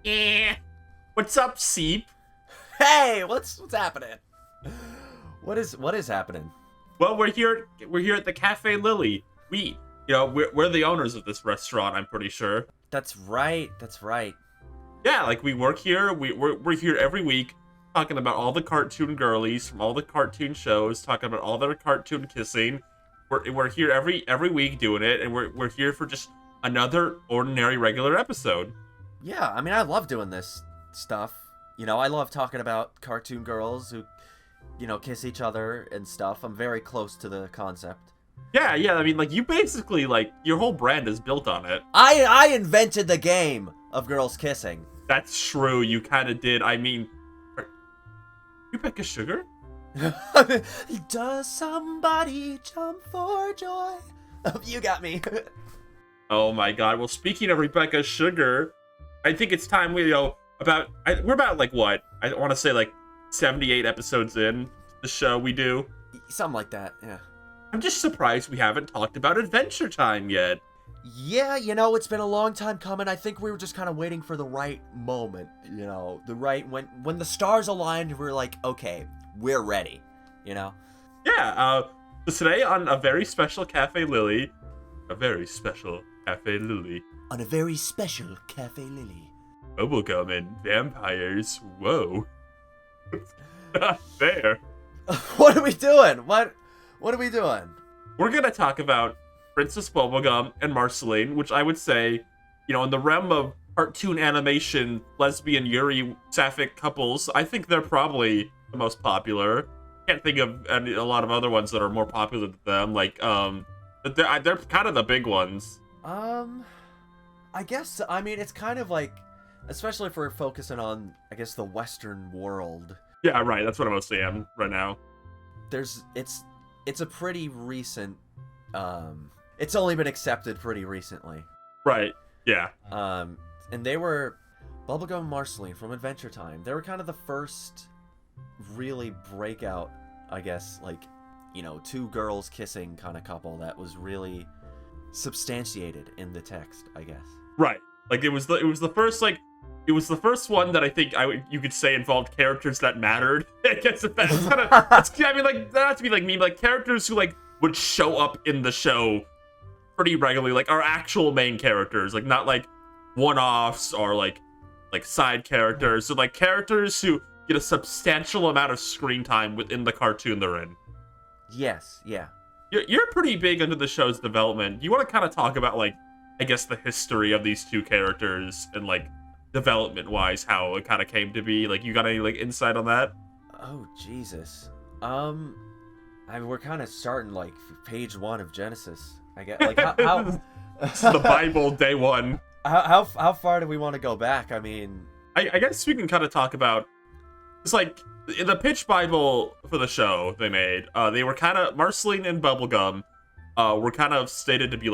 Eh. What's up, Seep? Hey, what's happening? What is happening? Well, we're here. We're here at the Cafe Lily. We're the owners of this restaurant. I'm pretty sure. That's right. That's right. Yeah, like we work here. We're here every week, talking about all the cartoon girlies from all the cartoon shows, talking about all their cartoon kissing. We're here every week doing it, and we're here for just another ordinary regular episode. Yeah, I mean, I love doing this stuff. You know, I love talking about cartoon girls who, kiss each other and stuff. I'm very close to the concept. Yeah. I mean, like you basically your whole brand is built on it. I invented the game of girls kissing. That's true. You kind of did. I mean, you pick a sugar? Does somebody jump for joy? You got me. Oh my god. Well, speaking of Rebecca Sugar, I think it's time we're about like what? I want to say like 78 episodes in the show we do. Something like that, yeah. I'm just surprised we haven't talked about Adventure Time yet. Yeah, it's been a long time coming. I think we were just kind of waiting for the right moment, the right when the stars aligned, we were like, okay, we're ready, Yeah, so today on a very special Cafe Lily, on a very special Cafe Lily, bubblegum and vampires, whoa. Not there. What are we doing? What are we doing? We're gonna talk about Princess Bubblegum and Marceline, which I would say, in the realm of cartoon animation, lesbian Yuri sapphic couples, I think they're probably the most popular. Can't think of a lot of other ones that are more popular than them. They're kind of the big ones. I guess, I mean, it's kind of like, especially if we're focusing on, I guess, the Western world. Yeah, right. That's what I mostly am right now. It's a pretty recent, it's only been accepted pretty recently. Right. Yeah. And they were Bubblegum and Marceline from Adventure Time. They were kind of the first really breakout, I guess, two girls kissing kind of couple that was really substantiated in the text, I guess. Right. Like it was the first one that I think you could say involved characters that mattered. I guess it's kind of I mean, like, not to be like mean, like characters who would show up in the show pretty regularly, like are actual main characters, like not like one-offs or like side characters. So like characters who get a substantial amount of screen time within the cartoon they're in. Yes, yeah. You're pretty big into the show's development. You want to kind of talk about I guess the history of these two characters and development-wise, how it kind of came to be. You got any insight on that? Oh Jesus. I mean, we're kind of starting page 1 of Genesis. I get how This is the Bible day one. How far do we want to go back? I mean, I guess we can kind of talk about it's in the pitch Bible for the show they made. They were kind of Marceline and Bubblegum were kind of stated to be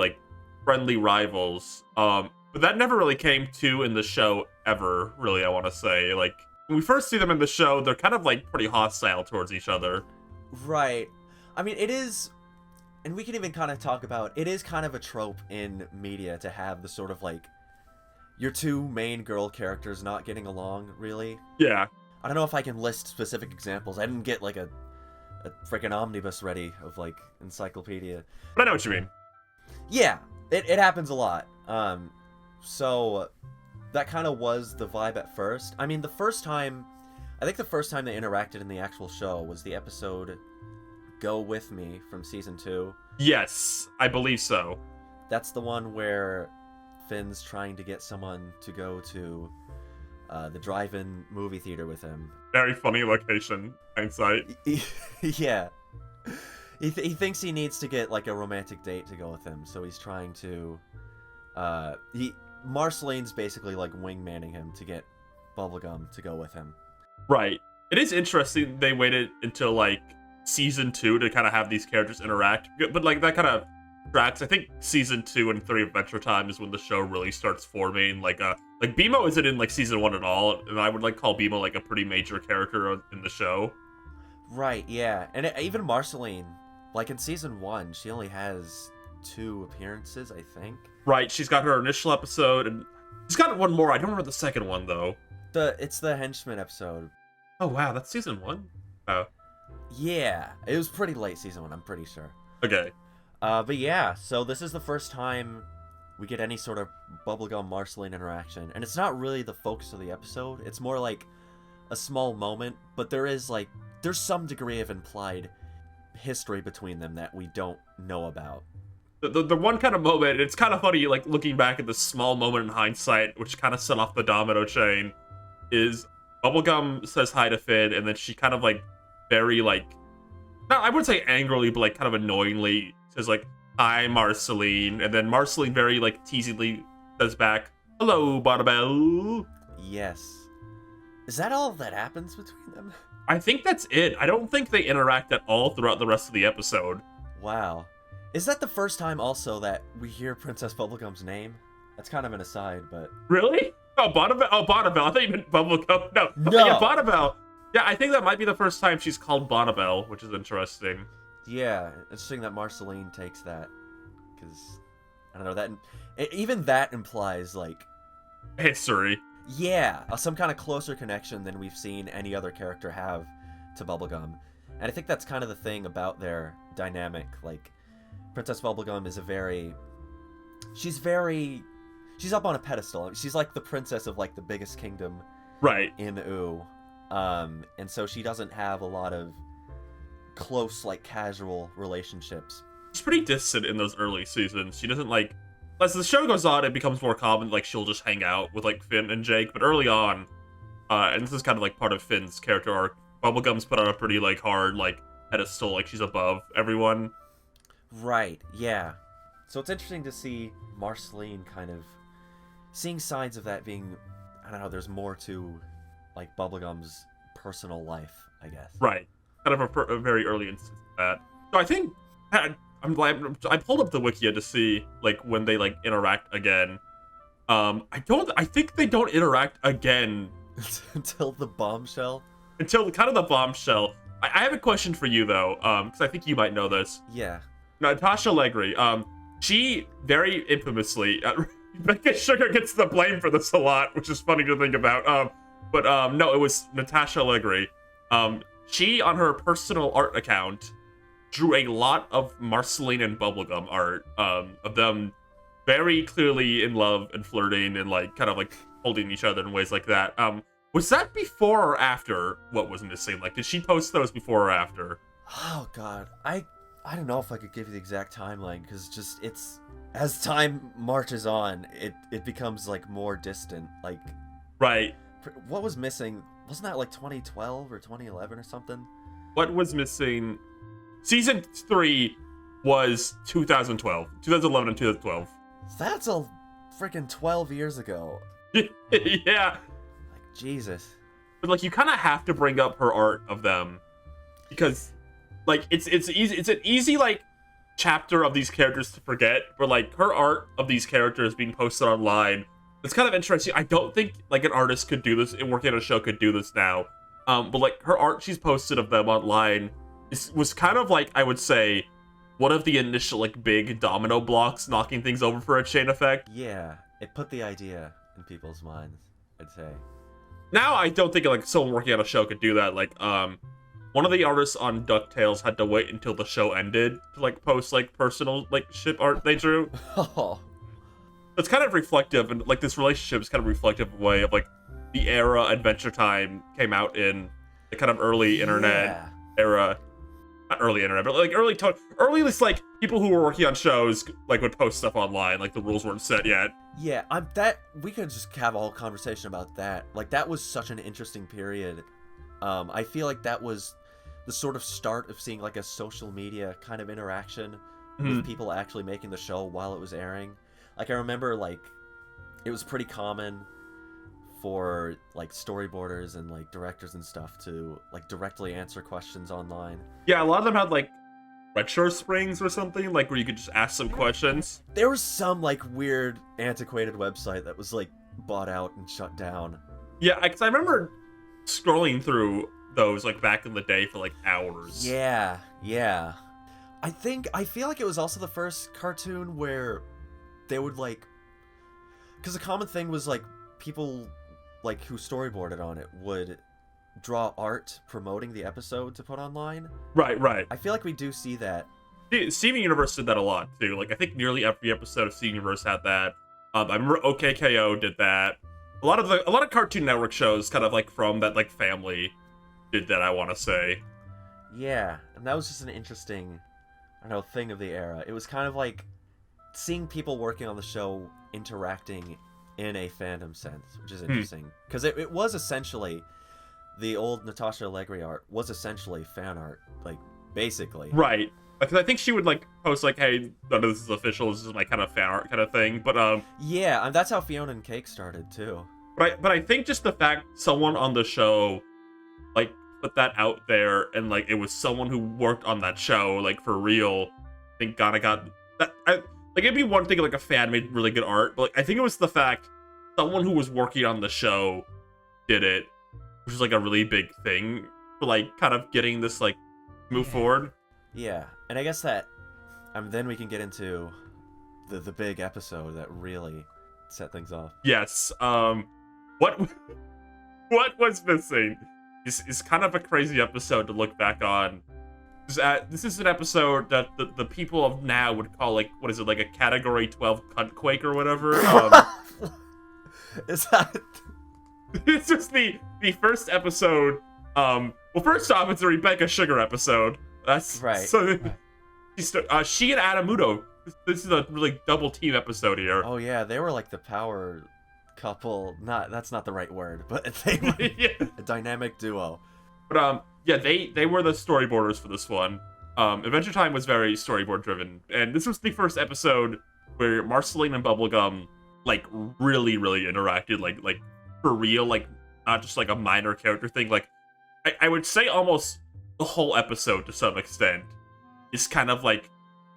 friendly rivals. But that never really came to in the show ever, really, I want to say. When we first see them in the show, they're kind of pretty hostile towards each other. Right. I mean, it is, and we can even kind of talk about, it is kind of a trope in media to have the sort of your two main girl characters not getting along, really. Yeah. I don't know if I can list specific examples. I didn't get a freaking omnibus ready of encyclopedia. But I know what you mean. Yeah, it happens a lot. So that kind of was the vibe at first. I mean, the first time they interacted in the actual show was the episode Go With Me from season 2. Yes, I believe so. That's the one where Finn's trying to get someone to go to the drive-in movie theater with him. Very funny location, hindsight. Yeah. He thinks he needs to get a romantic date to go with him, so he's trying to Marceline's basically wingmanning him to get Bubblegum to go with him. Right. It is interesting they waited until season 2 to kind of have these characters interact, but that kind of tracks. I think season 2 and 3 of Adventure Time is when the show really starts forming. BMO isn't in season 1 at all, and I would call BMO a pretty major character in the show. Right. Yeah, and even Marceline, in season 1, she only has 2 appearances, I think. Right. She's got her initial episode, and He's got one more. I don't remember the second one though. It's the henchman episode. Oh wow, that's season 1. Oh. Yeah, it was pretty late season 1, I'm pretty sure. Okay. But yeah, so this is the first time we get any sort of Bubblegum Marceline interaction, and it's not really the focus of the episode. It's more like a small moment, but there's some degree of implied history between them that we don't know about. The one kind of moment, it's kind of funny, like, looking back at this small moment in hindsight, which kind of set off the domino chain, is Bubblegum says hi to Finn, and then she kind of, like, very, like, no, I wouldn't say angrily, but, like, kind of annoyingly says, like, hi, Marceline, and then Marceline very, like, teasingly says back, hello, Bonnabelle. Yes. Is that all that happens between them? I think that's it. I don't think they interact at all throughout the rest of the episode. Wow. Is that the first time also that we hear Princess Bubblegum's name? That's kind of an aside, but... Really? Oh, Bonnabelle. Oh, Bonnabelle. I thought you meant Bubblegum. No. Yeah, Bonnabelle. Yeah, I think that might be the first time she's called Bonnabelle, which is interesting. Yeah, interesting that Marceline takes that. Because, I don't know, even that implies, like... History. Yeah, some kind of closer connection than we've seen any other character have to Bubblegum. And I think that's kind of the thing about their dynamic, like... Princess Bubblegum is she's up on a pedestal. She's like the princess of like the biggest kingdom right in Ooh. And so she doesn't have a lot of close, like, casual relationships. She's pretty distant in those early seasons. She doesn't, like, as the show goes on, it becomes more common, like, she'll just hang out with, like, Finn and Jake, but early on, and this is kind of like part of Finn's character arc, Bubblegum's put on a pretty, like, hard, like, pedestal, like she's above everyone. Right, yeah. So it's interesting to see Marceline kind of seeing signs of that being, I don't know, there's more to, like, Bubblegum's personal life, I guess. Right. Kind of a very early instance of that. So I think, I'm glad, I pulled up the Wikia to see, like, when they, like, interact again. I think they don't interact again. Until the bombshell? Until kind of the bombshell. I have a question for you, though, because I think you might know this. Yeah. Natasha Allegri, she very infamously, Becca Sugar gets the blame for this a lot, which is funny to think about. But no, it was Natasha Allegri. She, on her personal art account, drew a lot of Marceline and Bubblegum art, of them very clearly in love and flirting and, like, kind of, like, holding each other in ways like that. Was that before or after What Was Missing? Like, did she post those before or after? Oh, God. I don't know if I could give you the exact timeline, because just, it's... As time marches on, it becomes, like, more distant. Like... Right. What Was Missing? Wasn't that, like, 2012 or 2011 or something? What Was Missing? Season 3 was 2012. 2011 and 2012. That's a freaking 12 years ago. Yeah. Like, Jesus. But, like, you kind of have to bring up her art of them, because, like, it's easy. It's an easy, like, chapter of these characters to forget. But, like, her art of these characters being posted online, it's kind of interesting. I don't think, like, an artist could do this and working on a show could do this now. But, like, her art she's posted of them online was kind of, like, I would say, one of the initial, like, big domino blocks knocking things over for a chain effect. Yeah, it put the idea in people's minds, I'd say. Now I don't think, like, someone working on a show could do that. Like, one of the artists on DuckTales had to wait until the show ended to, like, post, like, personal, like, ship art they drew. Oh. It's kind of reflective, and, like, this relationship is kind of reflective of a way of, like, the era Adventure Time came out in, the kind of early internet era. Not early internet, but, like, early, like, people who were working on shows, like, would post stuff online, like, the rules weren't set yet. Yeah, we could just have a whole conversation about that. Like, that was such an interesting period. I feel like that was the sort of start of seeing, like, a social media kind of interaction with people actually making the show while it was airing. Like, I remember, like, it was pretty common for, like, storyboarders and, like, directors and stuff to, like, directly answer questions online. Yeah, a lot of them had, like, retro springs or something, like, where you could just ask some questions. There was some, like, weird, antiquated website that was, like, bought out and shut down. Yeah, because I remember scrolling through those, like, back in the day for, like, hours. Yeah. I feel like it was also the first cartoon where they would, like... because a common thing was like people like who storyboarded on it would draw art promoting the episode to put online. Right. I feel like we do see that. Steven Universe did that a lot too. Like I think nearly every episode of Steven Universe had that. I remember OKKO did that. A lot of Cartoon Network shows kind of like from that like family did that, I want to say. Yeah, and that was just an interesting, I don't know, thing of the era. It was kind of like seeing people working on the show interacting in a fandom sense, which is interesting. Because it was essentially, the old Natasha Allegri art was essentially fan art, like, basically. Right. Because I think she would, like, post, like, hey, none of this is official, this is my kind of fan art kind of thing, but, Yeah, and that's how Fiona and Cake started, too. But I think just the fact someone on the show, like, put that out there, and, like, it was someone who worked on that show, like, for real, I think kinda got... Like, it'd be one thing if, like, a fan made really good art, but, like, I think it was the fact someone who was working on the show did it, which is, like, a really big thing for, like, kind of getting this, like, move forward. Yeah, and I guess that... then we can get into the big episode that really set things off. Yes, what was missing is kind of a crazy episode to look back on. This is an episode that the people of now would call, like, what is it, like a Category 12 cuntquake or whatever? Is that... It's just the first episode, well, first off, it's a Rebecca Sugar episode. That's right. So, she and Adam Udo, this is a really double team episode here. Oh yeah, they were like the power couple. That's not the right word, but they were a dynamic duo. But yeah, they were the storyboarders for this one. Adventure Time was very storyboard driven, and this was the first episode where Marceline and Bubblegum like really interacted, like for real, like not just like a minor character thing. Like I would say almost the whole episode to some extent is kind of like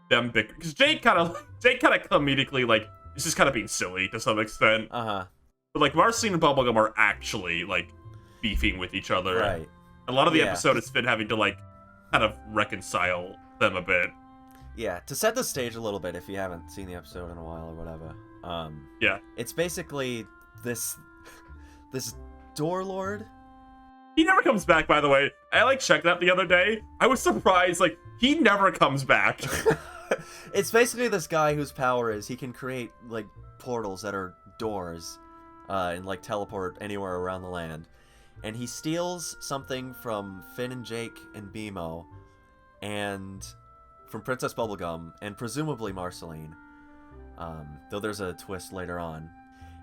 them big, because Jake kind of comedically like this is kind of being silly to some extent. But like Marceline and Bubblegum are actually like beefing with each other. Right. A lot of the episode has been having to like kind of reconcile them a bit. Yeah, to set the stage a little bit, if you haven't seen the episode in a while or whatever. Yeah. It's basically this door lord. He never comes back, by the way. I like checked that the other day. I was surprised, like, he never comes back. It's basically this guy whose power is he can create like portals that are doors, and like teleport anywhere around the land. And he steals something from Finn and Jake and BMO, and from Princess Bubblegum, and presumably Marceline. Though there's a twist later on.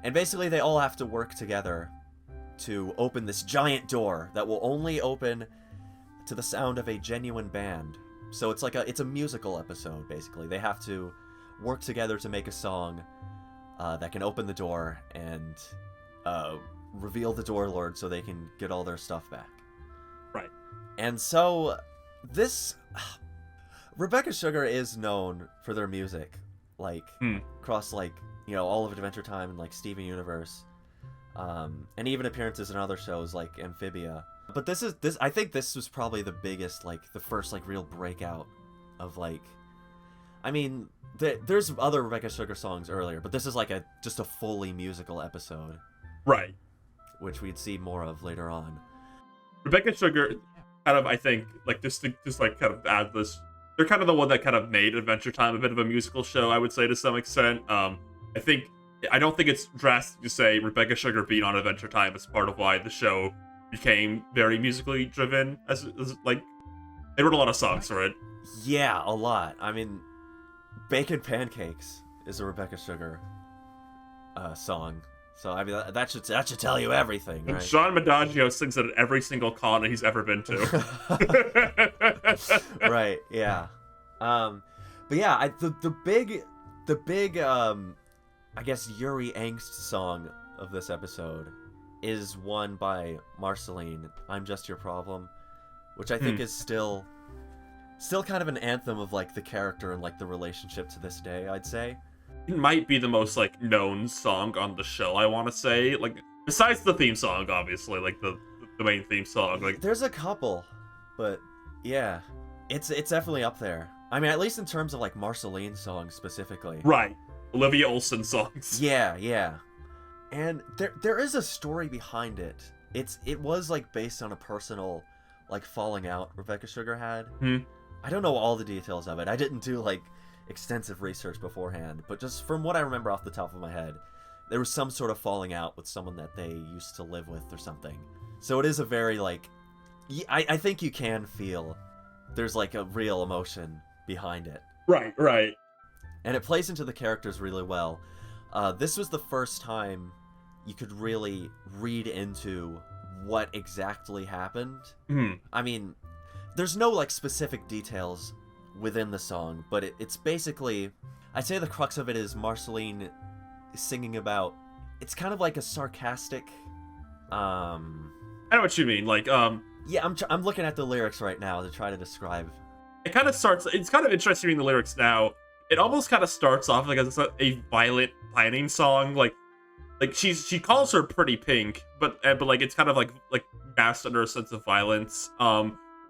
And basically they all have to work together to open this giant door that will only open to the sound of a genuine band. So it's like it's a musical episode, basically. They have to work together to make a song that can open the door and reveal the Door Lord so they can get all their stuff back. Right. And so this Rebecca Sugar is known for their music, like across like, you know, all of Adventure Time and like Steven Universe, and even appearances in other shows like Amphibia. But this I think this was probably the biggest, like the first like real breakout of like, I mean, there's other Rebecca Sugar songs earlier, but this is like just a fully musical episode. Right. Which we'd see more of later on. Rebecca Sugar, kind of, I think, like, just like, kind of add this, they're kind of the one that kind of made Adventure Time a bit of a musical show, I would say, to some extent. I don't think it's drastic to say Rebecca Sugar being on Adventure Time is part of why the show became very musically driven, as like, they wrote a lot of songs for it. Yeah, a lot. I mean, Bacon Pancakes is a Rebecca Sugar song. So I mean that should tell you everything, right? Sean Madagio sings it at every single con he's ever been to. Right, yeah. But yeah, the big I guess Yuri angst song of this episode is one by Marceline, I'm Just Your Problem, which I think is still kind of an anthem of like the character and like the relationship to this day, I'd say. It might be the most like known song on the show, I want to say, like besides the theme song, obviously, like the main theme song. Like there's a couple, but yeah, it's definitely up there. I mean, at least in terms of like Marceline songs specifically. Right, Olivia Olson songs. Yeah. And there is a story behind it. It was like based on a personal like falling out Rebecca Sugar had. I don't know all the details of it. I didn't do like extensive research beforehand, but just from what I remember off the top of my head, there was some sort of falling out with someone that they used to live with or something. So it is a very like, I think you can feel there's like a real emotion behind it. Right. And it plays into the characters really well. This was the first time you could really read into what exactly happened. I mean, there's no like specific details within the song, but it's basically, I'd say the crux of it is Marceline singing about, it's kind of like a sarcastic, I know what you mean, like, yeah, I'm looking at the lyrics right now to try to describe. It kind of starts, it's kind of interesting reading the lyrics now. It almost kind of starts off like as a violent planning song, like she calls her Pretty Pink, but like it's kind of like masked under a sense of violence.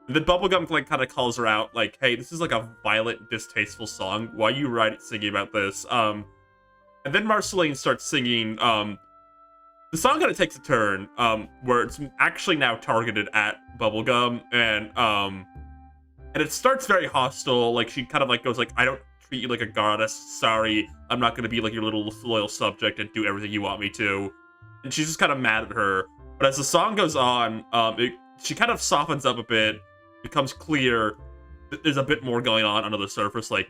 The Bubblegum like kind of calls her out, like, hey, this is like a violent, distasteful song. Why are you singing about this? And then Marceline starts singing. The song kind of takes a turn, where it's actually now targeted at Bubblegum, and it starts very hostile. Like she kind of like goes like, I don't treat you like a goddess. Sorry, I'm not gonna be like your little loyal subject and do everything you want me to. And she's just kind of mad at her. But as the song goes on, she kind of softens up a bit. Becomes clear that there's a bit more going on under the surface. Like,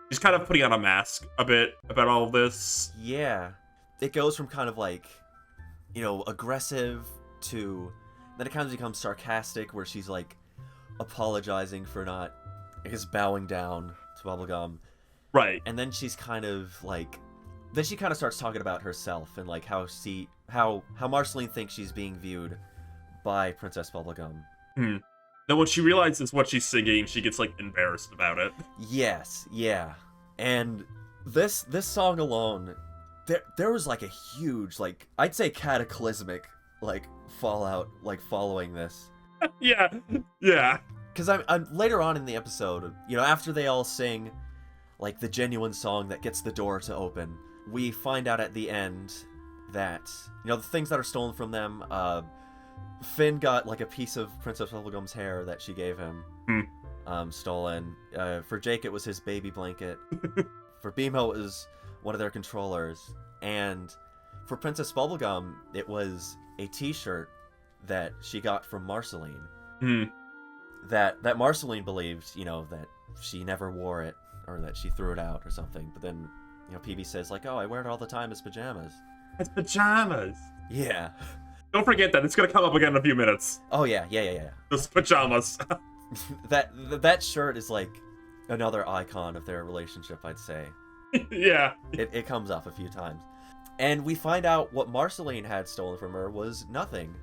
she's kind of putting on a mask a bit about all of this. Yeah, it goes from kind of like, you know, aggressive to then it kind of becomes sarcastic, where she's like apologizing for not, I guess, bowing down to Bubblegum. Right. And then she's kind of like, then she kind of starts talking about herself and like how Marceline thinks she's being viewed by Princess Bubblegum. Then when she realizes what she's singing, she gets like embarrassed about it. Yes, yeah. And this song alone, there was like a huge, like, I'd say cataclysmic like fallout like following this. yeah. Because I'm later on in the episode, you know, after they all sing like the genuine song that gets the door to open, we find out at the end that, you know, the things that are stolen from them, Finn got like a piece of Princess Bubblegum's hair that she gave him, stolen. For Jake, it was his baby blanket. For BMO, it was one of their controllers. And for Princess Bubblegum, it was a t-shirt that she got from Marceline. That Marceline believed, you know, that she never wore it, or that she threw it out or something. But then, you know, PB says like, oh, I wear it all the time as pajamas. It's pajamas. Yeah. Don't forget that. It's going to come up again in a few minutes. Oh, yeah. Those pajamas. that shirt is like another icon of their relationship, I'd say. Yeah. It comes up a few times. And we find out what Marceline had stolen from her was nothing.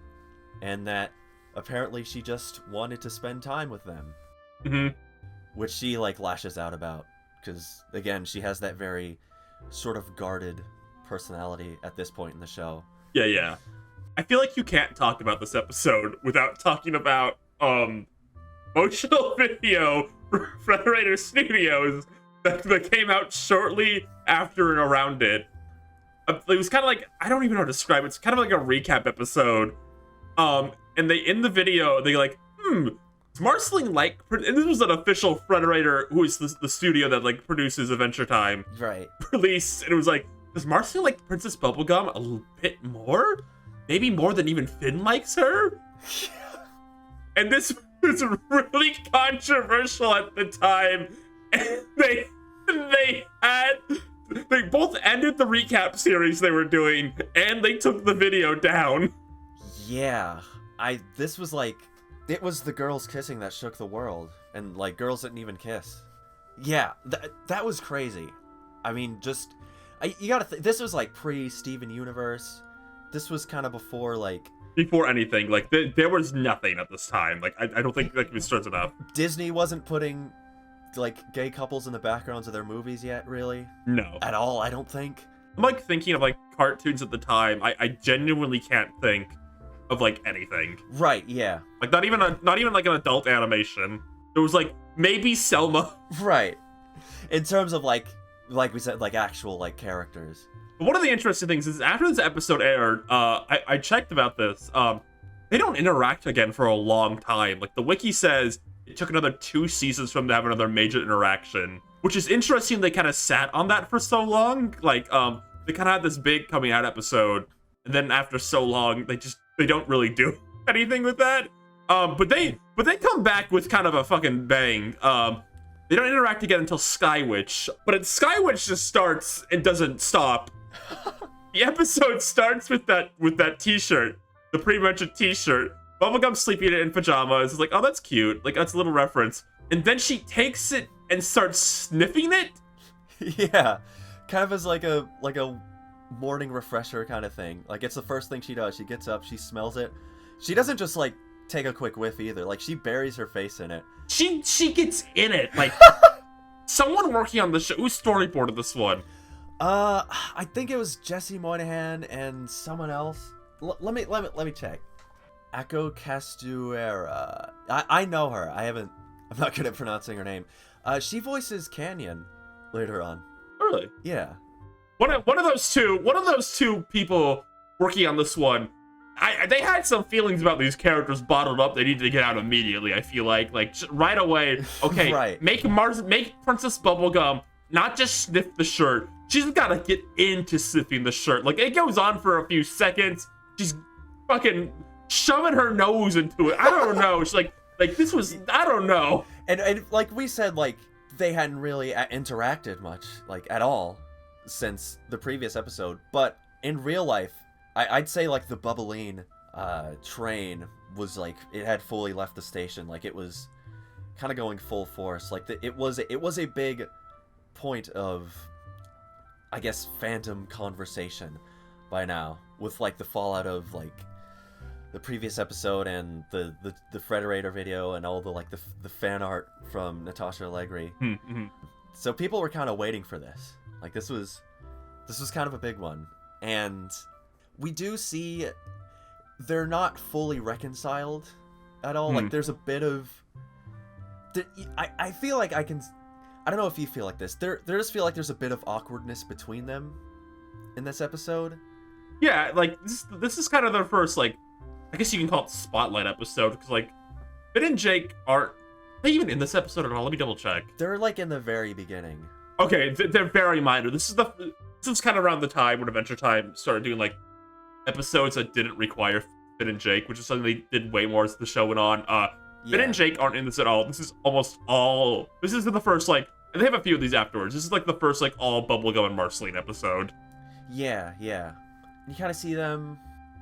And that apparently she just wanted to spend time with them. Which she like lashes out about. Because, again, she has that very sort of guarded personality at this point in the show. Yeah. I feel like you can't talk about this episode without talking about motional video for Frederator Studios that came out shortly after and around it. It was kind of like, I don't even know how to describe it. It's kind of like a recap episode. And they, in the video, they like, does Marceline like, and this was an official Frederator, who is the studio that like produces Adventure Time. Right. Release, and it was like, does Marceline like Princess Bubblegum a little bit more? Maybe more than even Finn likes her? And this was really controversial at the time. And they both ended the recap series they were doing, and they took the video down. Yeah. This was like, it was the girls kissing that shook the world. And like, girls didn't even kiss. Yeah, that was crazy. I mean, just, you gotta this was like pre-Steven Universe. This was kind of before anything. Like, there was nothing at this time. Like, I don't think like it was started enough. Disney wasn't putting like gay couples in the backgrounds of their movies yet, really. No. At all, I don't think. I'm like thinking of like cartoons at the time. I genuinely can't think of like anything. Right, yeah. Like not even like an adult animation. It was like maybe Selma. Right. In terms of like like we said, like actual like characters. But one of the interesting things is after this episode aired, I checked about this. They don't interact again for a long time. Like the wiki says, it took another 2 seasons for them to have another major interaction, which is interesting. They kind of sat on that for so long. Like they kind of had this big coming out episode, and then after so long, they don't really do anything with that. But they come back with kind of a fucking bang. They don't interact again until Skywitch, but Skywitch just starts and doesn't stop. The episode starts with that t-shirt, the pre-mentioned t-shirt. Bubblegum sleeping in pajamas. It's like, oh, that's cute. Like, that's a little reference. And then she takes it and starts sniffing it. Yeah, kind of as like a morning refresher kind of thing. Like, it's the first thing she does. She gets up, she smells it. She doesn't just like take a quick whiff either. Like, she buries her face in it. She gets in it. Like, someone working on the show. Who storyboarded this one? I think it was Jesse Moynihan and someone else. Let me check. Echo Castuera. I know her. I'm not good at pronouncing her name. She voices Canyon later on. Really? Yeah. One of those two people working on this one, they had some feelings about these characters bottled up. They needed to get out immediately. I feel like right away. Okay, right. Make Princess Bubblegum not just sniff the shirt. She's got to get into sniffing the shirt. Like, it goes on for a few seconds. She's fucking shoving her nose into it. I don't know. She's like this was, I don't know. And like we said, like, they hadn't really interacted much, like, at all since the previous episode. But in real life, I'd say, like, the Bubbline train was, like, it had fully left the station. Like, it was kind of going full force. Like, it was a big point of, I guess, phantom conversation by now, with like the fallout of like the previous episode and the Frederator video and all the like the fan art from Natasha Allegri. Mm-hmm. So people were kind of waiting for this. Like, this was kind of a big one, and we do see they're not fully reconciled at all. Like, there's a bit of I feel like I don't know if you feel like this. There just feel like there's a bit of awkwardness between them in this episode. Yeah, like, this is kind of their first, like, I guess you can call it spotlight episode, because, like, Finn and Jake aren't they even in this episode at all? Let me double check. They're, like, in the very beginning. Okay, they're very minor. This was kind of around the time when Adventure Time started doing, like, episodes that didn't require Finn and Jake, which is something they did way more as the show went on. Finn and Jake aren't in this at all. This is almost all... This is the first, like... And they have a few of these afterwards. This is, like, the first, like, all Bubblegum and Marceline episode. Yeah. You kind of see them,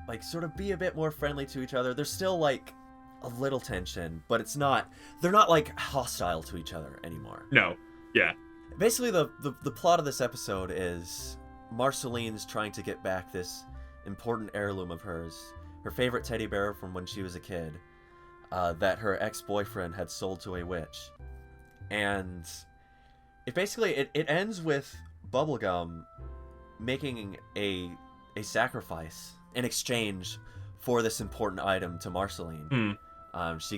like, sort of be a bit more friendly to each other. There's still, like, a little tension, but it's not... They're not, like, hostile to each other anymore. No. Yeah. Basically, the plot of this episode is Marceline's trying to get back this important heirloom of hers, her favorite teddy bear from when she was a kid, that her ex-boyfriend had sold to a witch. And it ends with Bubblegum making a sacrifice in exchange for this important item to Marceline.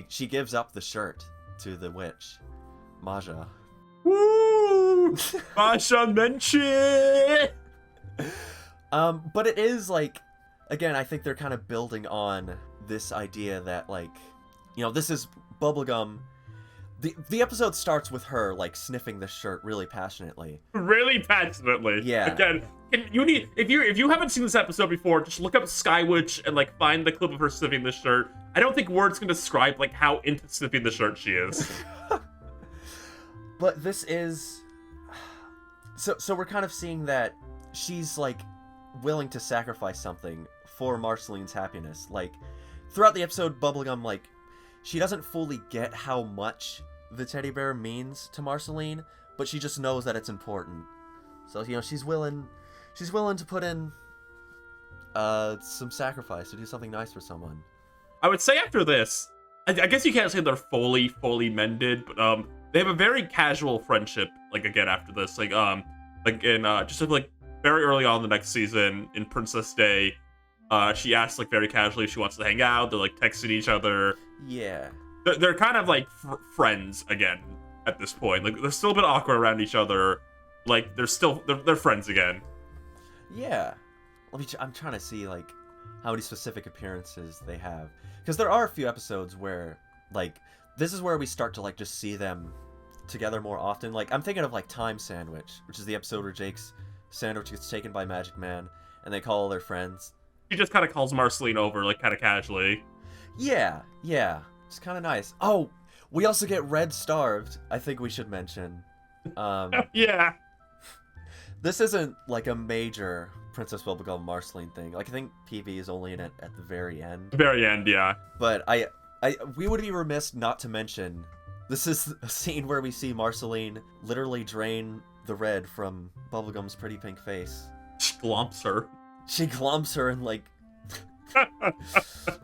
She gives up the shirt to the witch, Maja. Woo! Maja Menchie! But it is, like, again, I think they're kind of building on this idea that, like, you know, this is Bubblegum. The episode starts with her, like, sniffing the shirt really passionately. Really passionately. Yeah. Again, if you haven't seen this episode before, just look up Skywitch and, like, find the clip of her sniffing the shirt. I don't think words can describe, like, how into sniffing the shirt she is. But this is... So we're kind of seeing that she's, like, willing to sacrifice something for Marceline's happiness. Like, throughout the episode, Bubblegum, like, she doesn't fully get how much the teddy bear means to Marceline, but she just knows that it's important. So, you know, she's willing to put in some sacrifice to do something nice for someone. I would say after this, I guess you can't say they're fully mended, but they have a very casual friendship. Like, again, after this, like in just like very early on the next season in Princess Day, she asks, like, very casually if she wants to hang out. They're, like, texting each other. Yeah. They're kind of, like, friends again at this point. Like, they're still a bit awkward around each other. like they're friends again. Yeah. I'm trying to see like how many specific appearances they have, because there are a few episodes where like this is where we start to like just see them together more often. Like I'm thinking of like Time Sandwich, which is the episode where Jake's sandwich gets taken by Magic Man and they call all their friends. He just kind of calls Marceline over, like, kind of casually. Yeah. It's kind of nice. Oh, we also get Red Starved, I think we should mention. Yeah. This isn't, like, a major Princess Bubblegum Marceline thing. Like, I think PB is only in it at the very end. Very end, yeah. But we would be remiss not to mention, this is a scene where we see Marceline literally drain the red from Bubblegum's pretty pink face. She glumps her. She glumps her and, like,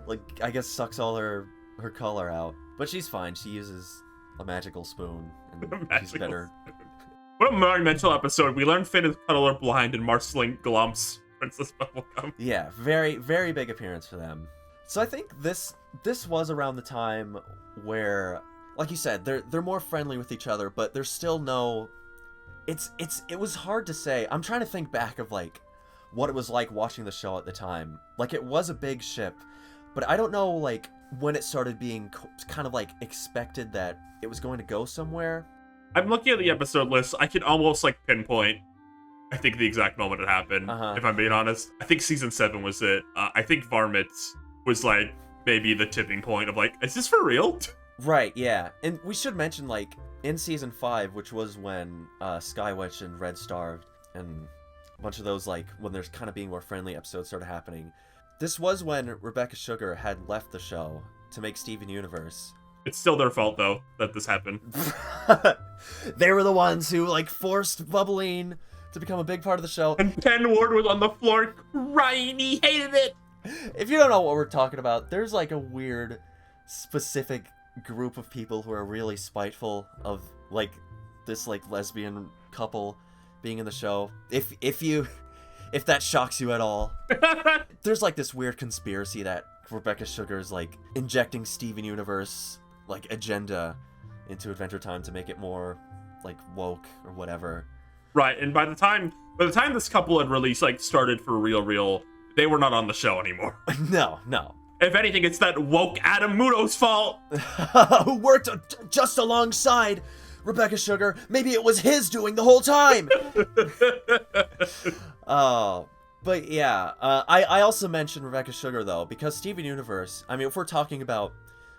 like, I guess sucks all her color out. But she's fine. She uses a magical spoon, and she's better. What a monumental episode. We learned Finn is colorblind and Marceline glumps Princess Bubblegum. Yeah, very, very big appearance for them. So I think this was around the time where, like you said, they're more friendly with each other, but there's still no... It was hard to say. I'm trying to think back of, like, what it was like watching the show at the time. Like, it was a big ship, but I don't know, like, when it started being kind of, like, expected that it was going to go somewhere. I'm looking at the episode list. I can almost, like, pinpoint, I think, the exact moment it happened, if I'm being honest. I think season 7 was it. I think Varmint's was, like, maybe the tipping point of, like, is this for real? Right, yeah. And we should mention, like, in season 5, which was when Skywitch and Red Starved, and a bunch of those, like, when there's kind of being more friendly episodes started happening. This was when Rebecca Sugar had left the show to make Steven Universe. It's still their fault, though, that this happened. They were the ones who, like, forced Bubbline to become a big part of the show. And Ken Ward was on the floor crying. He hated it. If you don't know what we're talking about, there's, like, a weird, specific group of people who are really spiteful of, like, this, like, lesbian couple being in the show. If that shocks you at all. There's, like, this weird conspiracy that Rebecca Sugar's, like, injecting Steven Universe, like, agenda into Adventure Time to make it more, like, woke or whatever. Right, and by the time this couple had really, like, started for real, they were not on the show anymore. No. If anything, it's that woke Adam Muno's fault. Who worked just alongside Rebecca Sugar. Maybe it was his doing the whole time. But yeah, I also mentioned Rebecca Sugar, though, because Steven Universe, I mean, if we're talking about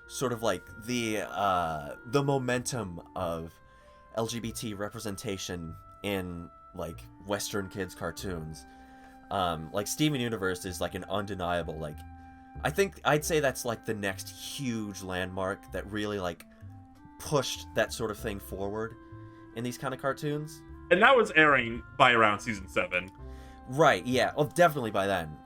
sort of like the momentum of LGBT representation in, like, Western kids cartoons, like, Steven Universe is, like, an undeniable, like, I think I'd say that's, like, the next huge landmark that really, like, pushed that sort of thing forward in these kind of cartoons. And that was airing by around season 7. Right, yeah. Well, definitely by then.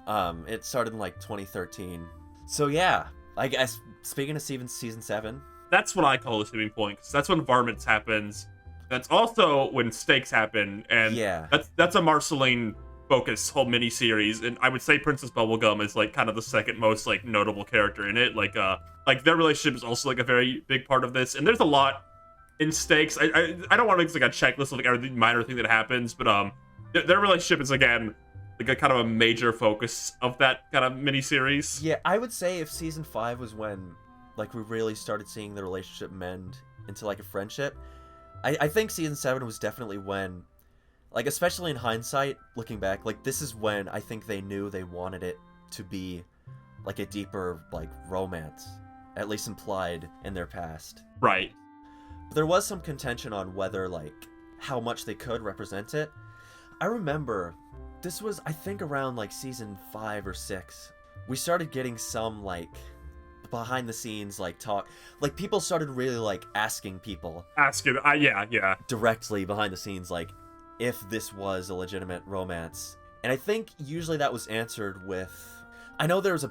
It started in, like, 2013. So, yeah. I guess, speaking of season 7... That's what I call the tipping point, because that's when Varmints happens. That's also when Stakes happen, and yeah. That's a Marceline focused whole mini-series, and I would say Princess Bubblegum is, like, kind of the second most, like, notable character in it. Like their relationship is also, like, a very big part of this, and there's a lot in Stakes. I don't want to make, like, a checklist of, like, every minor thing that happens, but, their relationship is, again, like, a kind of a major focus of that kind of mini-series. Yeah, I would say if season 5 was when, like, we really started seeing the relationship mend into, like, a friendship, I think season 7 was definitely when, like, especially in hindsight, looking back, like, this is when I think they knew they wanted it to be, like, a deeper, like, romance, at least implied in their past. Right. There was some contention on whether, like, how much they could represent it. I remember, this was, I think, around, like, season 5 or 6, we started getting some, like, behind the scenes, like, talk, like, people started really, like, asking people. Yeah. Directly behind the scenes, like, if this was a legitimate romance. And I think usually that was answered with, I know there was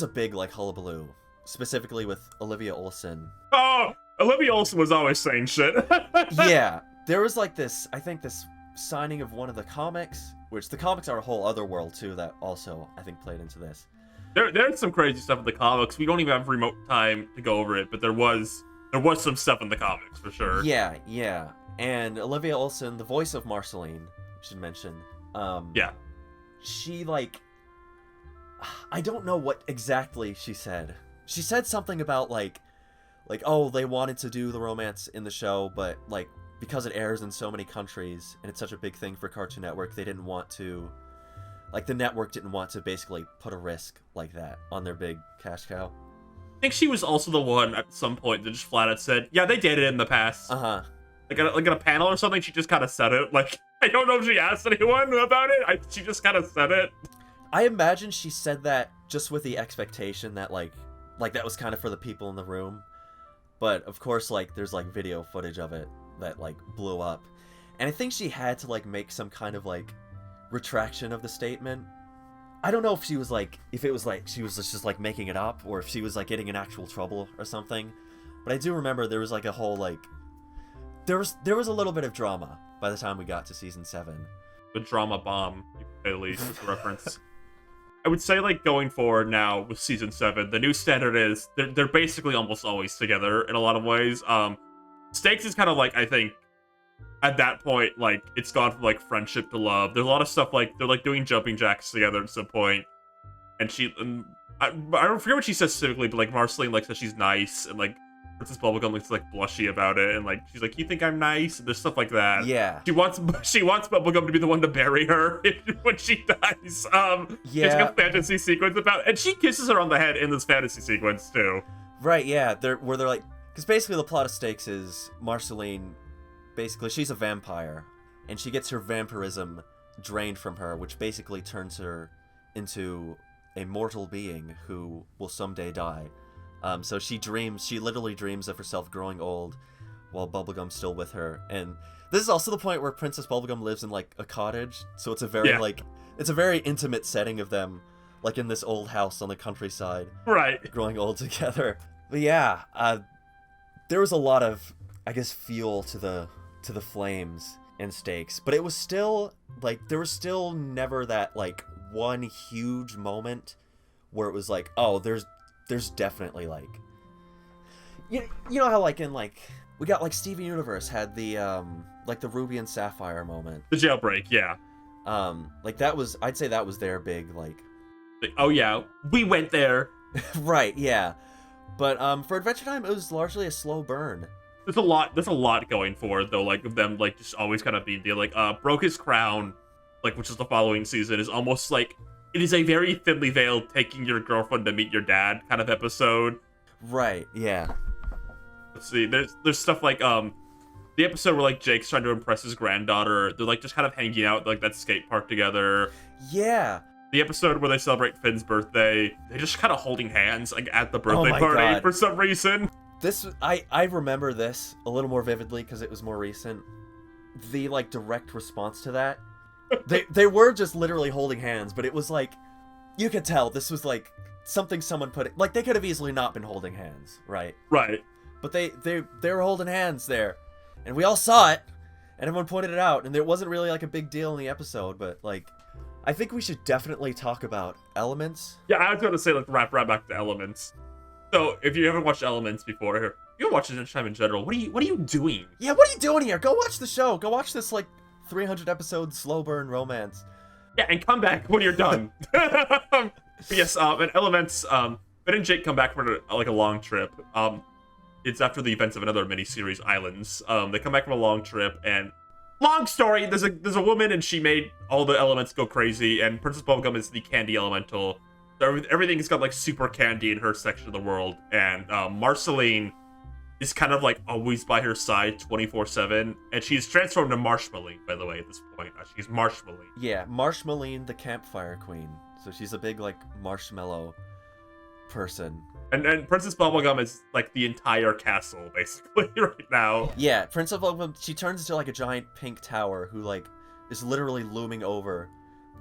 a big, like, hullabaloo, specifically with Olivia Olson. Oh, Olivia Olson was always saying shit. Yeah, there was, like, this, I think, this signing of one of the comics, which the comics are a whole other world too, that also, I think, played into this. There's some crazy stuff in the comics. We don't even have remote time to go over it, but there was some stuff in the comics for sure. Yeah. And Olivia Olson, the voice of Marceline, we should mention. Yeah. She, like... I don't know what exactly she said. She said something about, like, oh, they wanted to do the romance in the show, but, like, because it airs in so many countries, and it's such a big thing for Cartoon Network, they didn't want to... Like, the network didn't want to basically put a risk like that on their big cash cow. I think she was also the one at some point that just flat out said, yeah, they did it in the past. Uh-huh. Like at a panel or something, she just kind of said it. Like, I don't know if she asked anyone about it. She just kind of said it. I imagine she said that just with the expectation that, like that was kind of for the people in the room. But, of course, like, there's, like, video footage of it that, like, blew up. And I think she had to, like, make some kind of, like, retraction of the statement. I don't know if she was, like, if it was, like, she was just, like, making it up, or if she was, like, getting in actual trouble or something. But I do remember there was, like, a whole, like... There was a little bit of drama by the time we got to season 7. The drama bomb, at least, is a reference. I would say, like, going forward now with season 7, the new standard is they're basically almost always together in a lot of ways. Stakes is kind of like, I think, at that point, like, it's gone from, like, friendship to love. There's a lot of stuff, like, they're, like, doing jumping jacks together at some point. And I don't forget what she says specifically, but, like, Marceline, like, says she's nice, and, like, Princess Bubblegum looks, like, blushy about it, and, like, she's like, you think I'm nice? And there's stuff like that. Yeah. She wants Bubblegum to be the one to bury her when she dies. Yeah. It's like a fantasy sequence about, and she kisses her on the head in this fantasy sequence, too. Right, yeah. They're like... Because basically the plot of Stakes is Marceline... Basically, she's a vampire, and she gets her vampirism drained from her, which basically turns her into a mortal being who will someday die. So she literally dreams of herself growing old while Bubblegum's still with her. And this is also the point where Princess Bubblegum lives in, like, a cottage, so it's a very, it's a very intimate setting of them, like, in this old house on the countryside. Right. Growing old together. But yeah, there was a lot of, I guess, fuel to the flames and Stakes, but it was still, like, there was still never that, like, one huge moment where it was like, oh, there's definitely, like, you know how, like, in, like, we got, like, Steven Universe had the, like, the Ruby and Sapphire moment. The jailbreak, yeah. Like, that was, I'd say that was their big, like, oh yeah, we went there. Right, yeah. But, for Adventure Time, it was largely a slow burn. There's a lot going for it, though, like, of them, like, just always kind of being there. Like, Broke His Crown, like, which is the following season, is almost like, it is a very thinly veiled taking your girlfriend to meet your dad kind of episode. Right, yeah. Let's see, there's stuff like, the episode where, like, Jake's trying to impress his granddaughter, they're, like, just kind of hanging out, like, that skate park together. Yeah. The episode where they celebrate Finn's birthday, they're just kind of holding hands, like, at the birthday party God. for some reason. I remember this a little more vividly because it was more recent. The, like, direct response to that, they were just literally holding hands, but it was like, you could tell this was, like, something someone put it, like, they could have easily not been holding hands, right? Right. But they were holding hands there, and we all saw it, and everyone pointed it out, and it wasn't really, like, a big deal in the episode, but, like, I think we should definitely talk about Elements. Yeah, I was going to say, like, wrap right back to Elements. So, if you haven't watched Elements before, you can watch Adventure Time in general. What are you doing? Yeah, what are you doing here? Go watch the show. Go watch this, like, 300 episode slow burn romance. Yeah, and come back when you're done. Yes, and Elements, Ben and Jake come back for, like, a long trip. It's after the events of another miniseries, Islands. They come back from a long trip, and long story, there's a woman, and she made all the elements go crazy, and Princess Bubblegum is the candy elemental. Everything's got, like, super candy in her section of the world, and Marceline is kind of, like, always by her side 24/7, and she's transformed to Marshmalline, by the way, at this point. She's Marshmalline. Yeah, Marshmalline, the campfire queen. So she's a big, like, marshmallow person. And Princess Bubblegum is, like, the entire castle, basically, right now. Yeah, Princess Bubblegum, she turns into, like, a giant pink tower who, like, is literally looming over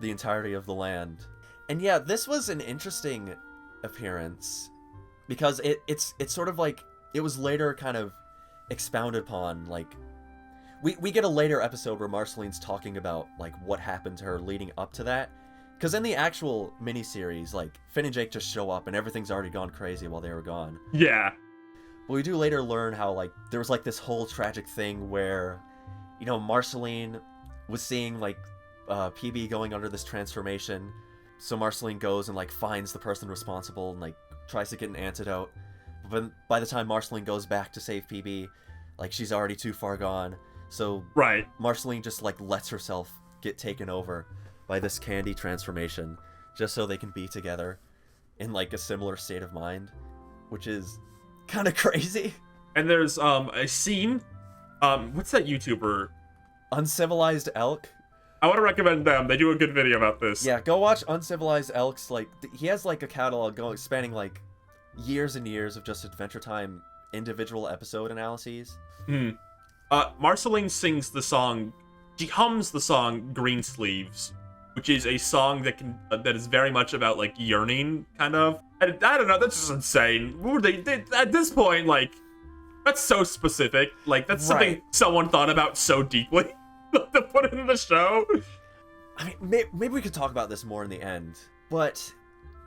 the entirety of the land. And yeah, this was an interesting appearance because it's sort of like, it was later kind of expounded upon, like, we get a later episode where Marceline's talking about, like, what happened to her leading up to that. Because in the actual miniseries, like, Finn and Jake just show up and everything's already gone crazy while they were gone. Yeah. But we do later learn how, like, there was, like, this whole tragic thing where you know, Marceline was seeing like PB going under this transformation, so Marceline goes and like finds the person responsible and like tries to get an antidote. But by the time Marceline goes back to save PB, like she's already too far gone. So Right. Marceline just like lets herself get taken over by this candy transformation just so they can be together in like a similar state of mind, which is kind of crazy. And there's a scene. What's that YouTuber? Uncivilized Elk. I want to recommend them. They do a good video about this. Yeah, go watch Uncivilized Elk's, like, he has, like, a catalog going, spanning, like, years and years of just Adventure Time individual episode analyses. Marceline sings the song, she hums the song Green Sleeves, which is a song that is very much about, like, yearning, kind of. And I don't know, that's just insane. What were they at this point, like, that's so specific. Like, that's something someone thought about so deeply to put it in the show. I mean, maybe we could talk about this more in the end, but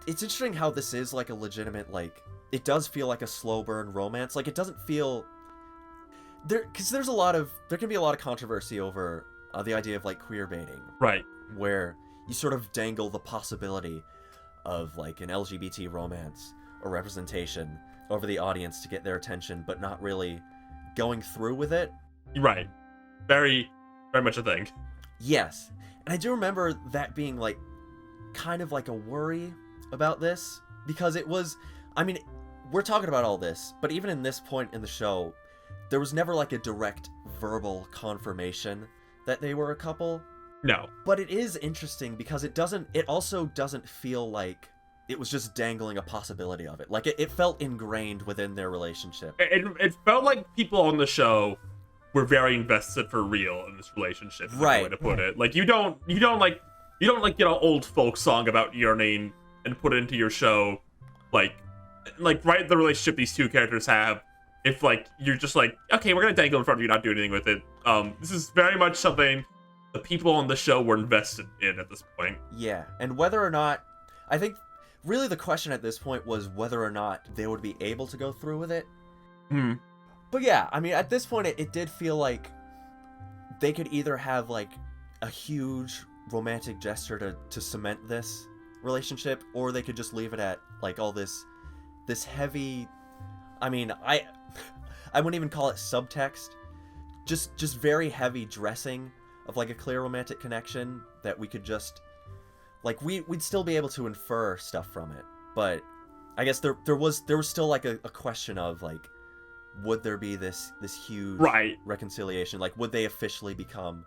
it's interesting how this is, like, a legitimate, like, it does feel like a slow burn romance. Like, it doesn't feel... Because there can be a lot of controversy over the idea of, like, queer baiting. Right. Where you sort of dangle the possibility of, like, an LGBT romance or representation over the audience to get their attention, but not really going through with it. Right. Very, very much a thing. Yes. And I do remember that being, like, kind of like a worry about this, because it was, I mean, we're talking about all this, but even in this point in the show, there was never, like, a direct verbal confirmation that they were a couple. No. But it is interesting because it also doesn't feel like it was just dangling a possibility of it. Like, it felt ingrained within their relationship. It felt like people on the show were very invested for real in this relationship. Is Right. the way to put it. Like, you don't get an old folk song about yearning and put it into your show, like right the relationship these two characters have. If, like, you're just like, okay, we're gonna dangle in front of you, not do anything with it. This is very much something the people on the show were invested in at this point. Yeah, and whether or not, I think, really the question at this point was whether or not they would be able to go through with it. But yeah, I mean, at this point, it did feel like they could either have, like, a huge romantic gesture to cement this relationship, or they could just leave it at, like, all this heavy, I mean, I wouldn't even call it subtext, just very heavy dressing of, like, a clear romantic connection that we could just, like, we'd still be able to infer stuff from it. But I guess there was still, like, a question of, like, would there be this huge reconciliation? Like, would they officially become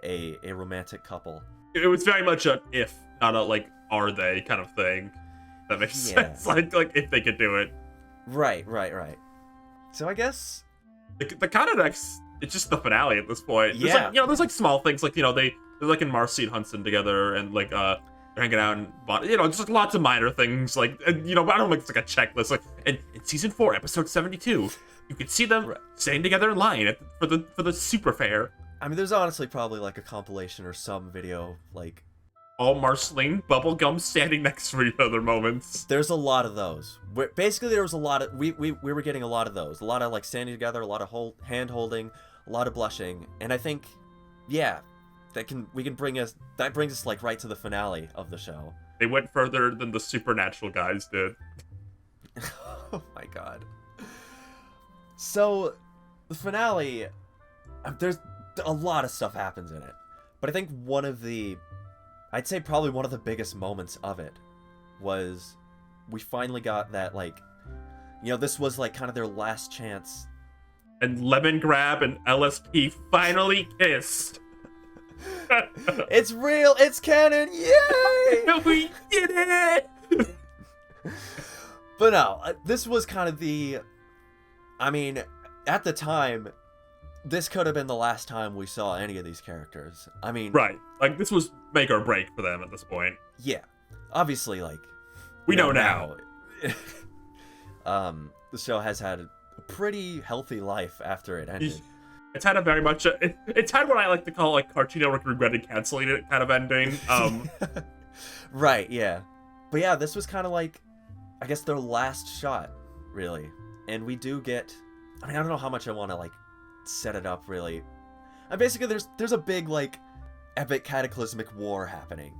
a romantic couple? It was very much an if, not a, like, are they kind of thing. That makes sense. Like if they could do it. Right. So I guess the kind of next, it's just the finale at this point. There's like, there's like small things, like, they're like in Marcy and Hudson together, and like they're hanging out and just like lots of minor things, like, and, but I don't think it's like a checklist. Like, in season 4, episode 72, you could see them staying together in line for the super fair. I mean, there's honestly probably like a compilation or some video, like, all Marceline bubblegum standing next to each other moments. There's a lot of those. Basically, there was a lot of we were getting a lot of those. A lot of, like, standing together, a lot of hand holding, a lot of blushing, and I think, yeah, that brings us like right to the finale of the show. They went further than the Supernatural guys did. Oh my god. So, the finale, there's a lot of stuff happens in it, but I think I'd say probably one of the biggest moments of it was we finally got that, like, this was, like, kind of their last chance. And Lemongrab and LSP finally kissed. It's real! It's canon! Yay! We did it! But no, this was kind of I mean, at the time, this could have been the last time we saw any of these characters. I mean... Right. Like, this was make or break for them at this point. Yeah. Obviously, like... We know now. The show has had a pretty healthy life after it ended. It's had a very much... It's had what I like to call, like, Cartoon Network regretted canceling it kind of ending. Right, yeah. But yeah, this was kind of like, I guess, their last shot, really. And we do get... I mean, I don't know how much I want to, like, set it up, really. And basically, there's a big, like, epic cataclysmic war happening.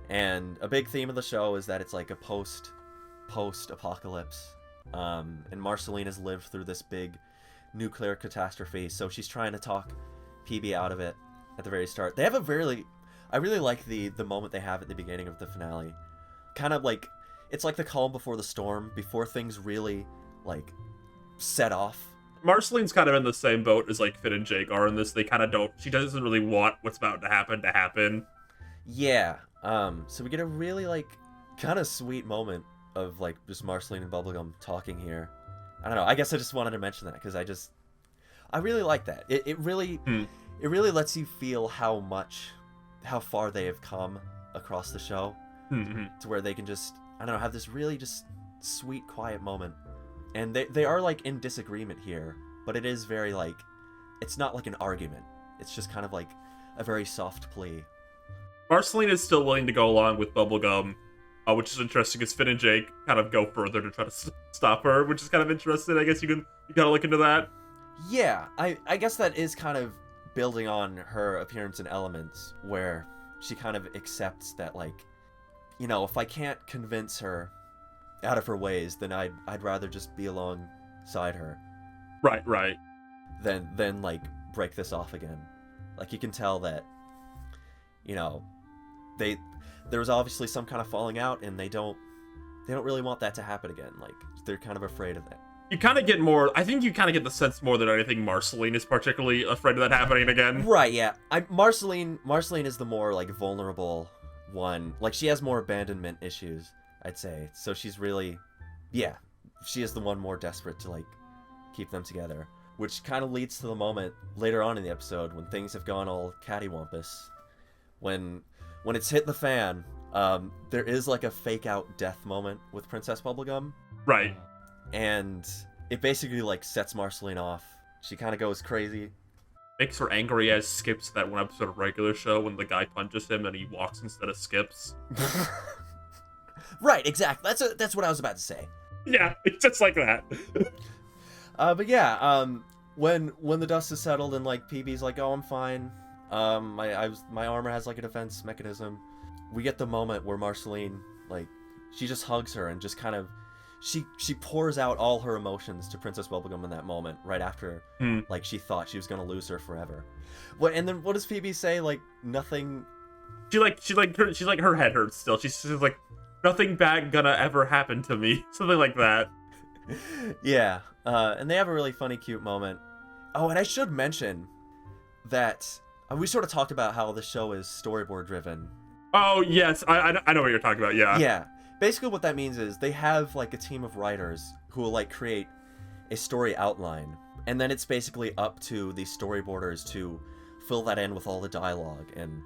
And a big theme of the show is that it's like a post-apocalypse. And Marceline has lived through this big nuclear catastrophe, so she's trying to talk PB out of it at the very start. They have I really like the moment they have at the beginning of the finale. Kind of like, it's like the calm before the storm, before things really, like, set off. Marceline's kind of in the same boat as, like, Finn and Jake are in this. They kind of don't... She doesn't really want what's about to happen. Yeah. So we get a really, like, kind of sweet moment of, like, just Marceline and Bubblegum talking here. I don't know. I guess I just wanted to mention that because I really like that. It really lets you feel how far they have come across the show to where they can just, I don't know, have this really just sweet, quiet moment. And they are, like, in disagreement here, but it is very, like, it's not like an argument. It's just kind of like a very soft plea. Marceline is still willing to go along with Bubblegum, which is interesting because Finn and Jake kind of go further to try to stop her, which is kind of interesting. I guess you gotta look into that. Yeah, I guess that is kind of building on her appearance in Elements, where she kind of accepts that, like, you know, if I can't convince her out of her ways, then I'd rather just be alongside her. Right. Than like break this off again. Like, you can tell that, you know, there was obviously some kind of falling out, and they don't really want that to happen again. Like, they're kind of afraid of that. You kind of get more... I think you kind of get the sense more than anything Marceline is particularly afraid of that happening again. Right, yeah. Marceline is the more, like, vulnerable one. Like, she has more abandonment issues, I'd say. So she's really... Yeah, she is the one more desperate to, like, keep them together. Which kind of leads to the moment later on in the episode when things have gone all cattywampus. When it's hit the fan, there is, like, a fake-out death moment with Princess Bubblegum. Right. And it basically, like, sets Marceline off. She kind of goes crazy. Makes her angry as skips that one episode of regular show when the guy punches him and he walks instead of skips. Right, exactly. That's what I was about to say. Yeah, it's just like that. But yeah, when the dust is settled and, like, PB's like, oh, I'm fine. My armor has, like, a defense mechanism. We get the moment where Marceline, like, she just hugs her and just kind of... She pours out all her emotions to Princess Bubblegum in that moment, right after, like, she thought she was gonna lose her forever. And then what does Phoebe say? Like, nothing... Her head hurts still. She's like, nothing bad gonna ever happen to me. Something like that. Yeah. And they have a really funny, cute moment. Oh, and I should mention that we sort of talked about how the show is storyboard driven. Oh, yes. I know what you're talking about, yeah. Yeah. Basically what that means is they have, like, a team of writers who will, like, create a story outline, and then it's basically up to the storyboarders to fill that in with all the dialogue, and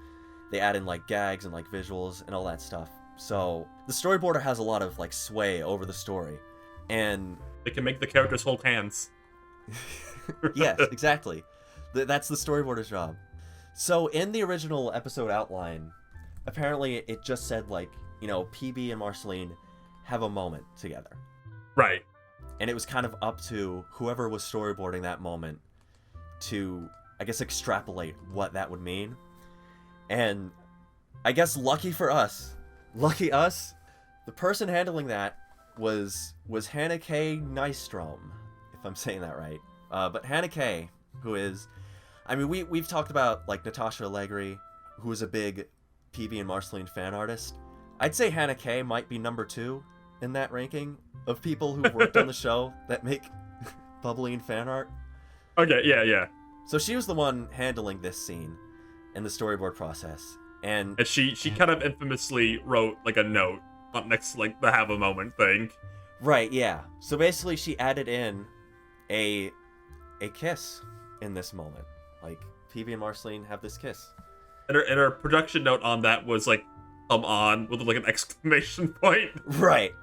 they add in, like, gags and, like, visuals and all that stuff. So the storyboarder has a lot of, like, sway over the story, and they can make the characters hold hands. Yes, exactly. That's the storyboarder's job. So in the original episode outline, apparently it just said, like, you know, PB and Marceline have a moment together. Right. And it was kind of up to whoever was storyboarding that moment to, I guess, extrapolate what that would mean. And I guess lucky us, the person handling that was Hannah K. Nystrom, if I'm saying that right. But Hannah K., who is, I mean, we've talked about, like, Natasha Allegri, who is a big PB and Marceline fan artist. I'd say Hannah K. might be number 2 in that ranking of people who've worked on the show that make Bubbline fan art. Okay, yeah. So she was the one handling this scene in the storyboard process. And she kind of infamously wrote, like, a note up next to, like, the have a moment thing. Right, yeah. So basically she added in a kiss in this moment. Like, PB and Marceline have this kiss. And her production note on that was, like, come on, with, like, an exclamation point. Right.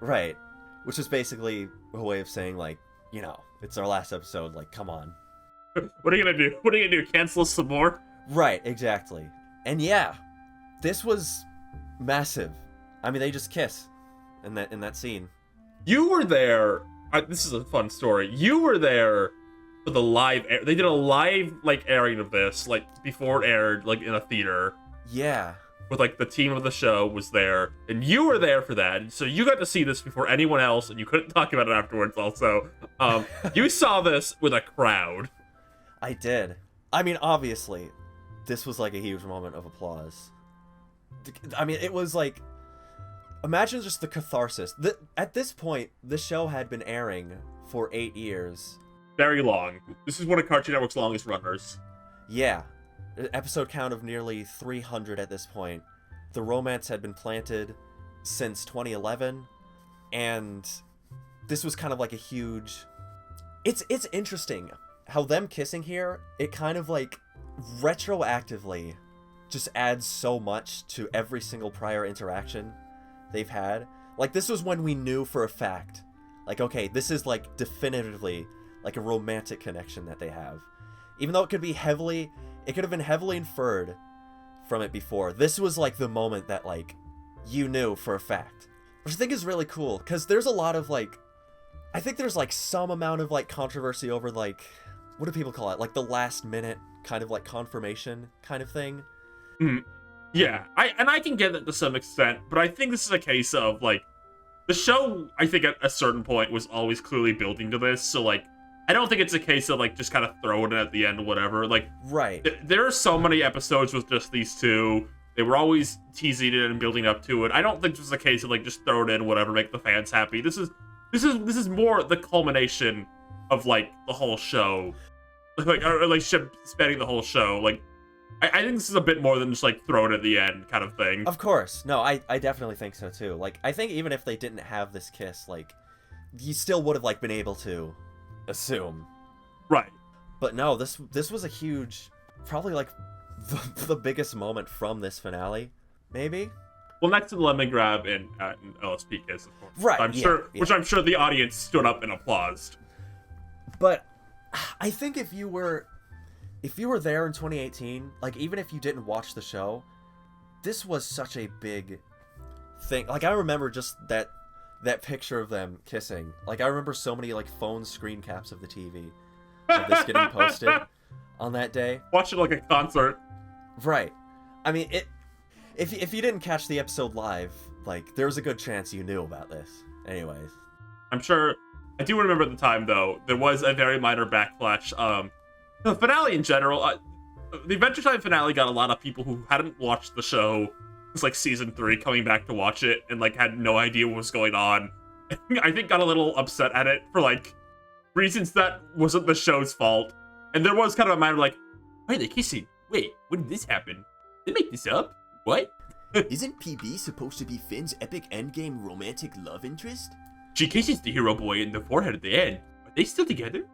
Which is basically a way of saying, like, you know, it's our last episode, like, come on. What are you gonna do? What are you gonna do, cancel us some more? Right, exactly. And yeah, this was massive. I mean, they just kiss in that scene. You were there. This is a fun story. You were there for the they did a live like airing of this like before it aired like in a theater. Yeah. With like the team of the show was there, and you were there for that, so you got to see this before anyone else, and you couldn't talk about it afterwards. Also, you saw this with a crowd. I did. I mean, obviously, this was like a huge moment of applause. I mean, it was like, imagine just the catharsis. At this point, the show had been airing for 8 years. Very long. This is one of Cartoon Network's longest runners. Yeah. Episode count of nearly 300 at this point. The romance had been planted since 2011, and this was kind of like a huge... It's interesting how them kissing here, it kind of like retroactively just adds so much to every single prior interaction they've had. Like, this was when we knew for a fact, like, okay, this is like definitively like a romantic connection that they have. Even though it could have been heavily inferred from it before. This was like the moment that like you knew for a fact, which I think is really cool, because there's a lot of like, I think there's like some amount of like controversy over like, what do people call it, like the last minute kind of like confirmation kind of thing. Yeah, I can get that to some extent, but I think this is a case of like the show, I think at a certain point was always clearly building to this, so like I don't think it's a case of like just kind of throw it in at the end or whatever. Like, right. There are so many episodes with just these two. They were always teasing it and building up to it. I don't think this is a case of like just throw it in, whatever, make the fans happy. This is more the culmination of like the whole show, like spanning the whole show. Like, I think this is a bit more than just like throw it at the end kind of thing. Of course, no, I definitely think so too. Like, I think even if they didn't have this kiss, like, you still would have like been able to assume, right? But no, this was a huge, probably like the biggest moment from this finale, maybe. Well, next to the lemon grab and LSP kiss, of course. Right. Which I'm sure the audience stood up and applauded. But I think if you were there in 2018, like, even if you didn't watch the show, this was such a big thing. Like, I remember just that picture of them kissing. Like, I remember so many like phone screen caps of the TV of this getting posted on that day. Watch it like a concert. Right. I mean, if you didn't catch the episode live, like, there was a good chance you knew about this. Anyways, I'm sure. I do remember at the time though, there was a very minor backlash. The finale in general, the Adventure Time finale got a lot of people who hadn't watched the show. It's like season 3 coming back to watch it and like had no idea what was going on. I think got a little upset at it for like reasons that wasn't the show's fault. And there was kind of a matter like, why are they kissing? Wait, when did this happen? Did they make this up? What? Isn't PB supposed to be Finn's epic endgame romantic love interest? She kisses the hero boy in the forehead at the end. Are they still together?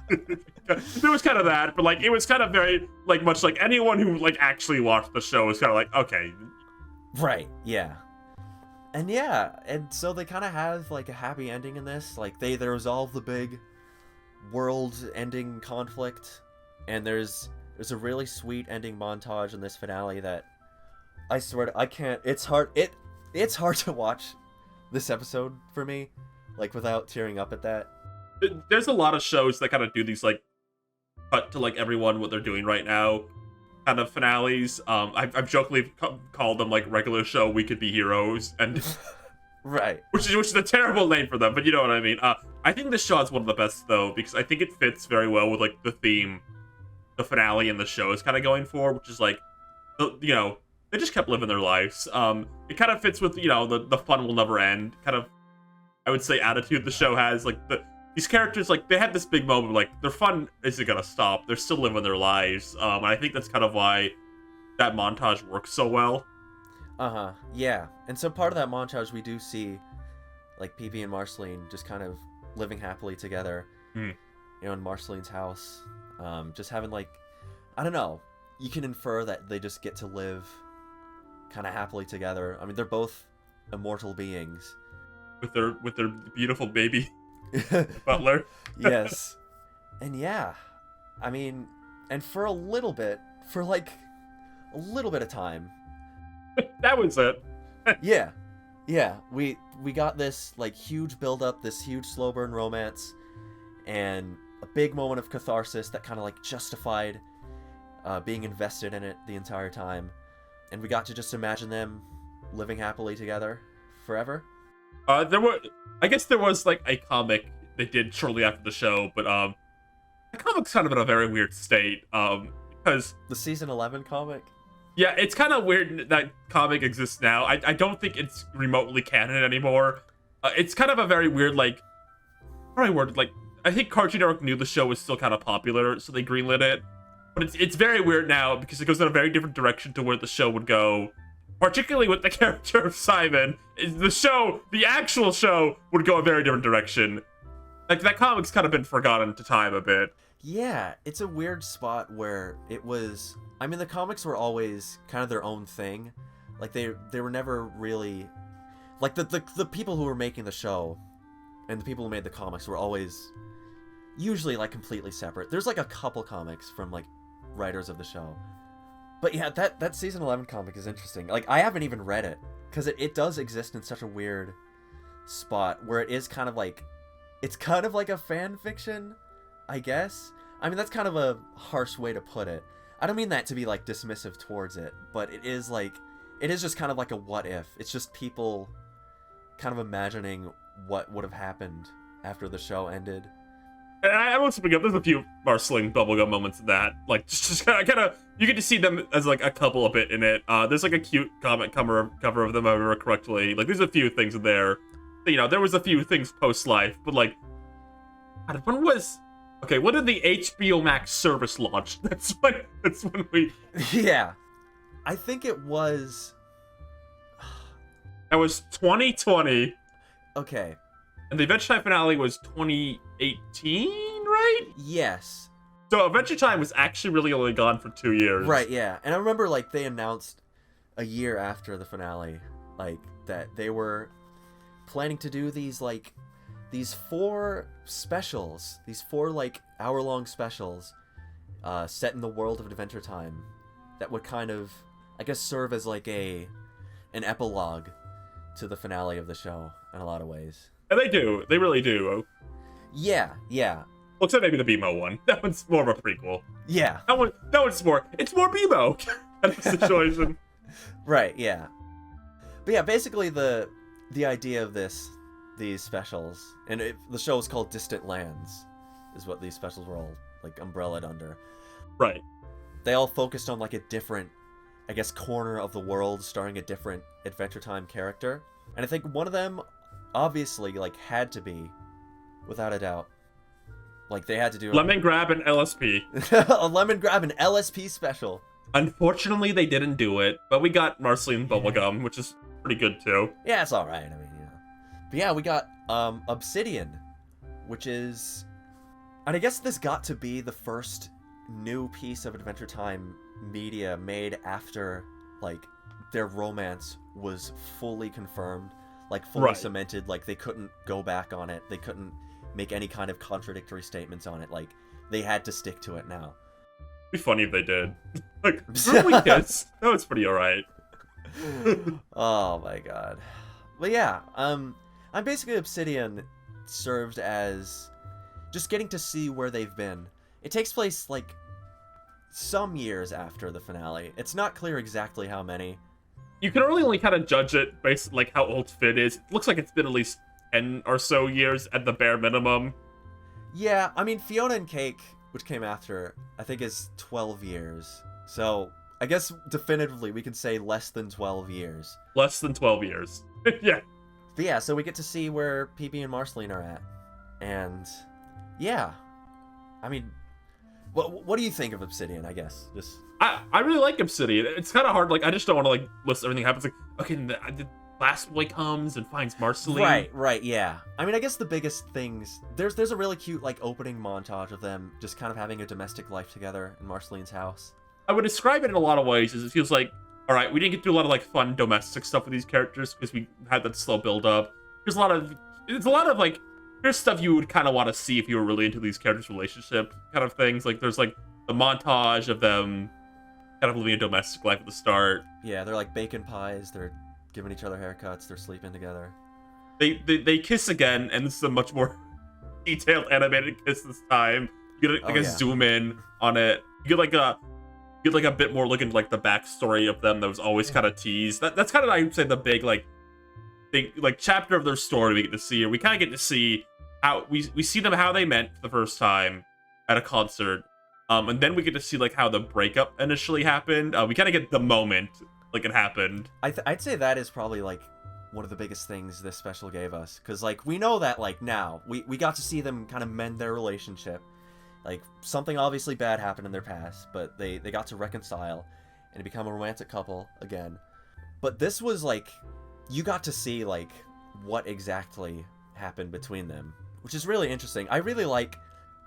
There was kind of that, but like it was kind of very like much like anyone who like actually watched the show was kind of like, okay, right, yeah, and so they kind of have like a happy ending in this. Like they resolve the big world-ending conflict, and there's a really sweet ending montage in this finale that I swear to, I can't. It's hard to watch this episode for me, like, without tearing up at that. There's a lot of shows that kind of do these like cut to like everyone what they're doing right now kind of finales. I've jokingly called them like regular show We Could Be Heroes, and right, which is a terrible name for them, but you know what I mean. I think this show is one of the best though, because I think it fits very well with like the theme the finale and the show is kind of going for, which is like, you know, they just kept living their lives. It kind of fits with, you know, the fun will never end kind of, I would say, attitude the show has. Like these characters, like, they had this big moment, like, their fun isn't gonna stop. They're still living their lives. And I think that's kind of why that montage works so well. Uh-huh, yeah. And so part of that montage, we do see, like, PB and Marceline just kind of living happily together, you know, in Marceline's house. Just having, like, I don't know, you can infer that they just get to live kind of happily together. I mean, they're both immortal beings. With their beautiful baby. Butler. Yes. And yeah, I mean, and for a little bit of time. That was it. Yeah. We got this like huge build up, this huge slow burn romance, and a big moment of catharsis that kind of like justified being invested in it the entire time, and we got to just imagine them living happily together forever. I guess there was like a comic they did shortly after the show, but the comic's kind of in a very weird state, because The season 11 comic. yeah, it's kind of weird that comic exists now. I don't think it's remotely canon anymore. It's kind of a very weird, like, probably word, like, I think Cartoon Network knew the show was still kind of popular, so they greenlit it. But it's very weird now because it goes in a very different direction to where the show would go. Particularly with the character of Simon, the actual show would go a very different direction. Like, that comic's kind of been forgotten to time a bit. Yeah, it's a weird spot where it was... I mean, the comics were always kind of their own thing. Like, they were never really... Like, the people who were making the show and the people who made the comics were always usually, like, completely separate. There's, like, a couple comics from, like, writers of the show. But yeah, that season 11 comic is interesting. Like, I haven't even read it, because it does exist in such a weird spot where it is kind of like... It's kind of like a fan fiction, I guess. I mean, that's kind of a harsh way to put it. I don't mean that to be, like, dismissive towards it, but it is, like... It is just kind of like a what if. It's just people kind of imagining what would have happened after the show ended. And I won't speak up. There's a few Marceline bubblegum moments in that. Like, just kind of, you get to see them as, like, a couple a bit in it. There's, like, a cute comic cover of them, if I remember correctly. Like, there's a few things in there. You know, there was a few things post-life, but, like, God, when was... Okay, when did the HBO Max service launch? That's when we... Yeah. I think it was... That was 2020. Okay. And the Adventure Time finale was 2018, right? Yes. So Adventure Time was actually really only gone for 2 years. Right, yeah. And I remember, like, they announced a year after the finale, like, that they were planning to do these, like, these 4 specials, these 4, like, hour-long specials set in the world of Adventure Time that would kind of, I guess, serve as, like, an epilogue to the finale of the show in a lot of ways. And they do. They really do. Yeah, yeah. Well, except maybe the BMO one. That one's more of a prequel. Yeah. That one's more... It's more BMO kind of situation. Right, yeah. But yeah, basically the idea of these specials, and the show is called Distant Lands, is what these specials were all, like, umbrellaed under. Right. They all focused on, like, a different, I guess, corner of the world, starring a different Adventure Time character. And I think one of them, obviously, like, had to be, without a doubt, like, they had to do... Lemon Grab and LSP. A Lemon Grab and LSP special. Unfortunately, they didn't do it, but we got Marceline Bubblegum, which is pretty good, too. Yeah, it's alright, I mean, you know. But yeah, we got, Obsidian, which is... And I guess this got to be the first new piece of Adventure Time media made after, like, their romance was fully confirmed, like, fully cemented, like, they couldn't go back on it, they couldn't make any kind of contradictory statements on it, like, they had to stick to it now. It'd be funny if they did. Like, remember we kissed? That was pretty alright. Oh my god. But yeah, I'm basically Obsidian served as just getting to see where they've been. It takes place, like, some years after the finale. It's not clear exactly how many. You can only kind of judge it based on, like, how old Finn is. It looks like it's been at least 10 or so years at the bare minimum. Yeah, I mean, Fiona and Cake, which came after, I think is 12 years. So, I guess definitively we can say less than 12 years. Less than 12 years. Yeah. But yeah, so we get to see where PB and Marceline are at. And, yeah. I mean, what do you think of Obsidian, I guess? Just... I really like Obsidian. It's kind of hard, like, I just don't want to, like, list everything happens. Like, okay, the last boy comes and finds Marceline. Right, yeah. I mean, I guess the biggest things... There's a really cute, like, opening montage of them just kind of having a domestic life together in Marceline's house. I would describe it in a lot of ways as it feels like, all right, we didn't get to do a lot of, like, fun domestic stuff with these characters because we had that slow build-up. It's a lot of, like, here's stuff you would kind of want to see if you were really into these characters' relationship kind of things. Like, there's, like, the montage of them kind of living a domestic life at the start. Yeah, they're like bacon pies, they're giving each other haircuts, they're sleeping together. They kiss again, and this is a much more detailed animated kiss this time. You get like a yeah. zoom in on it. You get like a bit more look into like the backstory of them that was always kind of teased. That's kind of, I would say, the big chapter of their story we get to see. Or we kind of get to see how we see them, how they met for the first time at a concert. And then we get to see like how the breakup initially happened. We kind of get the moment like it happened. I'd say that is probably like one of the biggest things this special gave us, because like we know that like now we got to see them kind of mend their relationship. Like something obviously bad happened in their past, but they got to reconcile and become a romantic couple again. But this was like, you got to see like what exactly happened between them, which is really interesting. I really like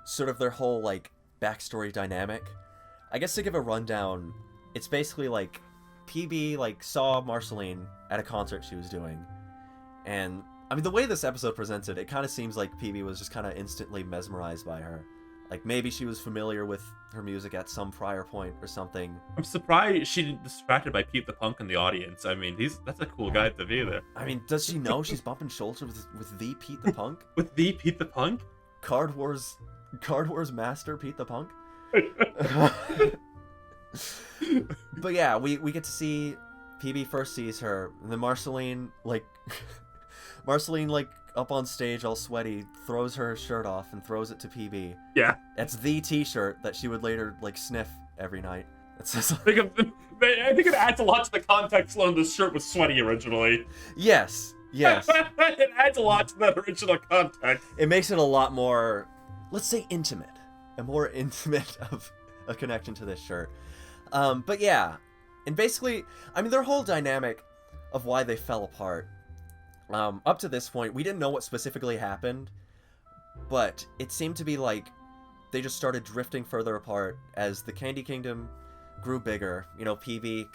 sort of their whole like backstory dynamic. I guess to give a rundown, it's basically like PB like saw Marceline at a concert she was doing, and I mean the way this episode presented, it kind of seems like PB was just kind of instantly mesmerized by her. Like maybe she was familiar with her music at some prior point or something. I'm surprised she didn't distracted by Pete the Punk in the audience. I mean, that's a cool guy to be there. I mean, does she know she's bumping shoulders with the Pete the Punk? With the Pete the Punk? Card Wars master Pete the Punk? But yeah, we get to see PB first sees her, and then Marceline up on stage all sweaty throws her shirt off and throws it to PB. Yeah. That's the t-shirt that she would later like sniff every night. It says, I think it adds a lot to the context alone. This shirt was sweaty originally. Yes. It adds a lot to that original context. It makes it a lot more, let's say, intimate. A more intimate of a connection to this shirt. But yeah, and basically, I mean, their whole dynamic of why they fell apart. Up to this point, we didn't know what specifically happened, but it seemed to be like they just started drifting further apart as the Candy Kingdom grew bigger. You know, PB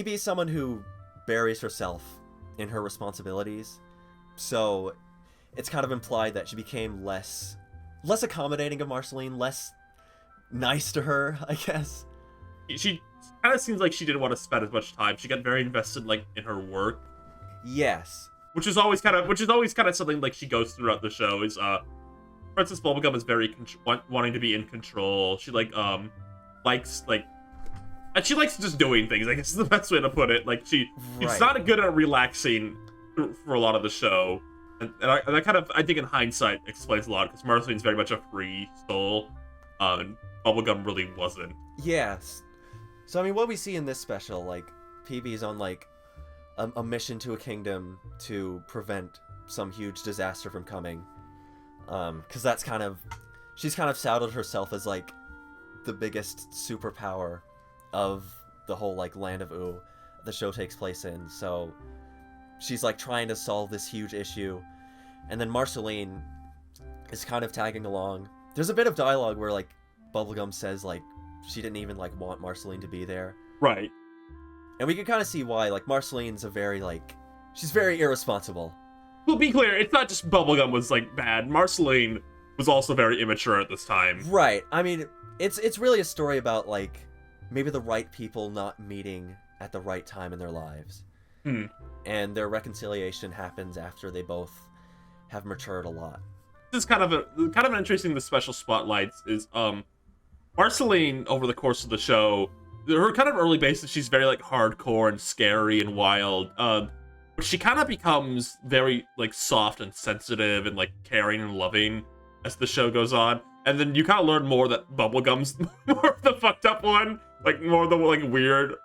is someone who buries herself in her responsibilities, so it's kind of implied that she became less accommodating of Marceline, less nice to her, I guess. She kind of seems like she didn't want to spend as much time. She got very invested like in her work. Yes. Which is always kind of something like she goes throughout the show is Princess Bubblegum is very wanting to be in control. She likes and she likes just doing things, I guess is the best way to put it. Like she's not good at relaxing for a lot of the show. And that kind of, I think in hindsight, explains a lot, because Marceline's very much a free soul, and Bubblegum really wasn't. Yes. So I mean, what we see in this special, like, PB's on like a mission to a kingdom to prevent some huge disaster from coming, because that's kind of, she's kind of saddled herself as like the biggest superpower of the whole like land of Ooh the show takes place in. So she's like trying to solve this huge issue, and then Marceline is kind of tagging along. There's a bit of dialogue where like Bubblegum says like she didn't even like want Marceline to be there. Right. And we can kind of see why. Like Marceline's a very like, she's very irresponsible. Well, be clear, it's not just Bubblegum was like bad. Marceline was also very immature at this time. Right. I mean, it's really a story about like maybe the right people not meeting at the right time in their lives. And their reconciliation happens after they both have matured a lot. This is kind of an interesting, the special spotlights is Marceline over the course of the show, her kind of early basis, she's very like hardcore and scary and wild. But she kind of becomes very like soft and sensitive and like caring and loving as the show goes on. And then you kind of learn more that Bubblegum's more of the fucked up one, like more of the like weird,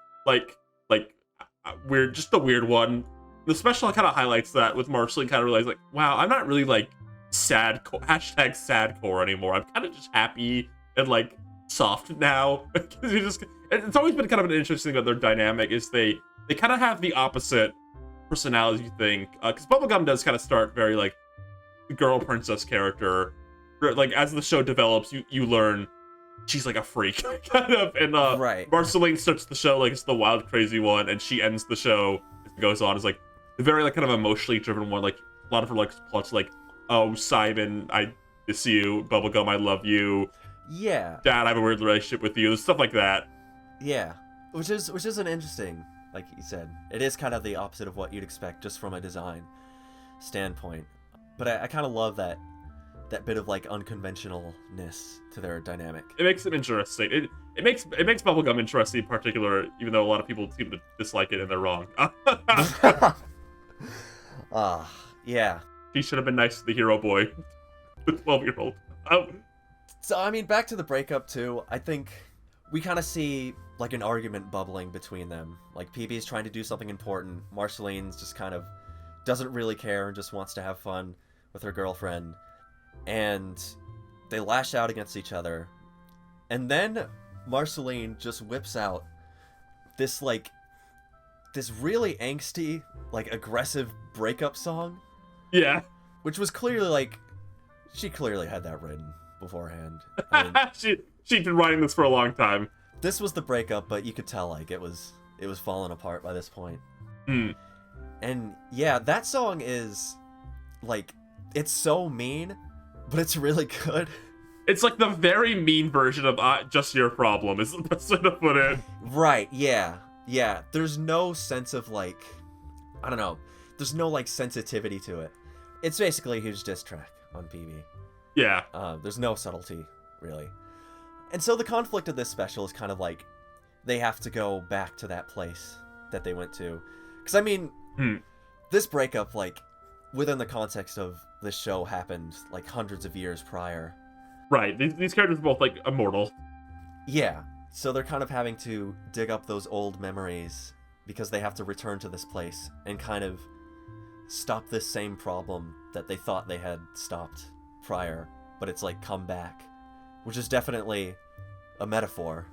weird, just the weird one. The special kind of highlights that with Marceline kind of realizing like, wow, I'm not really like #sadcore anymore. I'm kind of just happy and like soft now. It's always been kind of an interesting thing about their dynamic is they kind of have the opposite personalities, you think, because Bubblegum does kind of start very like the girl princess character. Like as the show develops, you learn she's like a freak kind of, and right. Marceline starts the show like it's the wild crazy one, and she ends the show as it goes on as like the very like kind of emotionally driven one. Like a lot of her like plots like, oh Simon, I miss you, Bubblegum, I love you, yeah, Dad, I have a weird relationship with you, stuff like that. Yeah, which is an interesting, like you said, it is kind of the opposite of what you'd expect just from a design standpoint. But I kind of love that that bit of like unconventionalness to their dynamic. It makes it interesting. It makes Bubblegum interesting in particular, even though a lot of people seem to dislike it and they're wrong. Yeah. He should have been nice to the hero boy, the 12-year-old. So, I mean, back to the breakup, too. I think we kind of see, like, an argument bubbling between them. Like, PB's trying to do something important. Marceline's just kind of doesn't really care and just wants to have fun with her girlfriend. And they lash out against each other. And then Marceline just whips out this, like, this really angsty, like, aggressive breakup song. Yeah. Which was clearly, like, she clearly had that written beforehand. I mean, she'd been writing this for a long time. this was the breakup, but you could tell, like, it was falling apart by this point. And, yeah, that song is, like, it's so mean, but it's really good. It's like the very mean version of Just Your Problem, is the best way to put it. Right, yeah. Yeah, there's no sense of, like, I don't know. There's no, like, sensitivity to it. It's basically a huge diss track on PB. Yeah. There's no subtlety, really. And so the conflict of this special is kind of like, they have to go back to that place that they went to. Because, I mean, this breakup, like, within the context of this show happened, like, hundreds of years prior. Right, these characters are both, like, immortal. Yeah, so they're kind of having to dig up those old memories because they have to return to this place and kind of stop this same problem that they thought they had stopped prior, but it's like come back, which is definitely a metaphor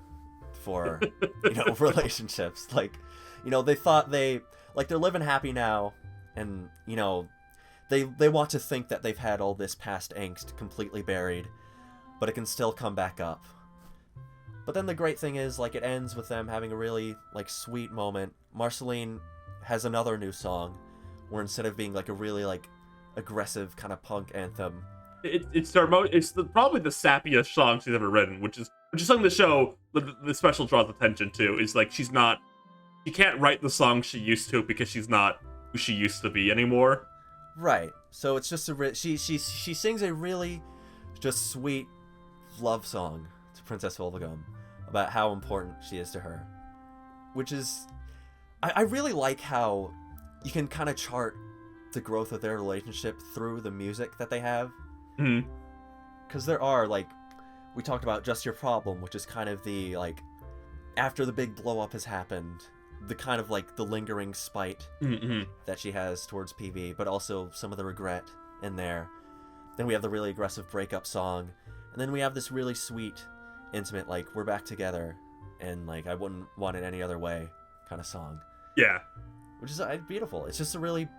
for, you know, relationships. Like, you know, they thought they're living happy now, and, you know, they want to think that they've had all this past angst completely buried, but it can still come back up. But then the great thing is, like, it ends with them having a really, like, sweet moment. Marceline has another new song, where instead of being, like, a really, like, aggressive kind of punk anthem, It's probably the sappiest song she's ever written, which is something the show, the special draws attention to, is, like, she can't write the song she used to because she's not who she used to be anymore. Right. So it's just she sings a really just sweet love song to Princess Bubblegum about how important she is to her. Which is, I really like how you can kind of chart the growth of their relationship through the music that they have. Because there are, like, we talked about Just Your Problem, which is kind of the, like, after the big blow up has happened, the kind of, like, the lingering spite that she has towards PB, but also some of the regret in there. Then we have the really aggressive breakup song, and then we have this really sweet, intimate, like, we're back together, and, like, I wouldn't want it any other way kind of song. Yeah. Which is beautiful. It's just a really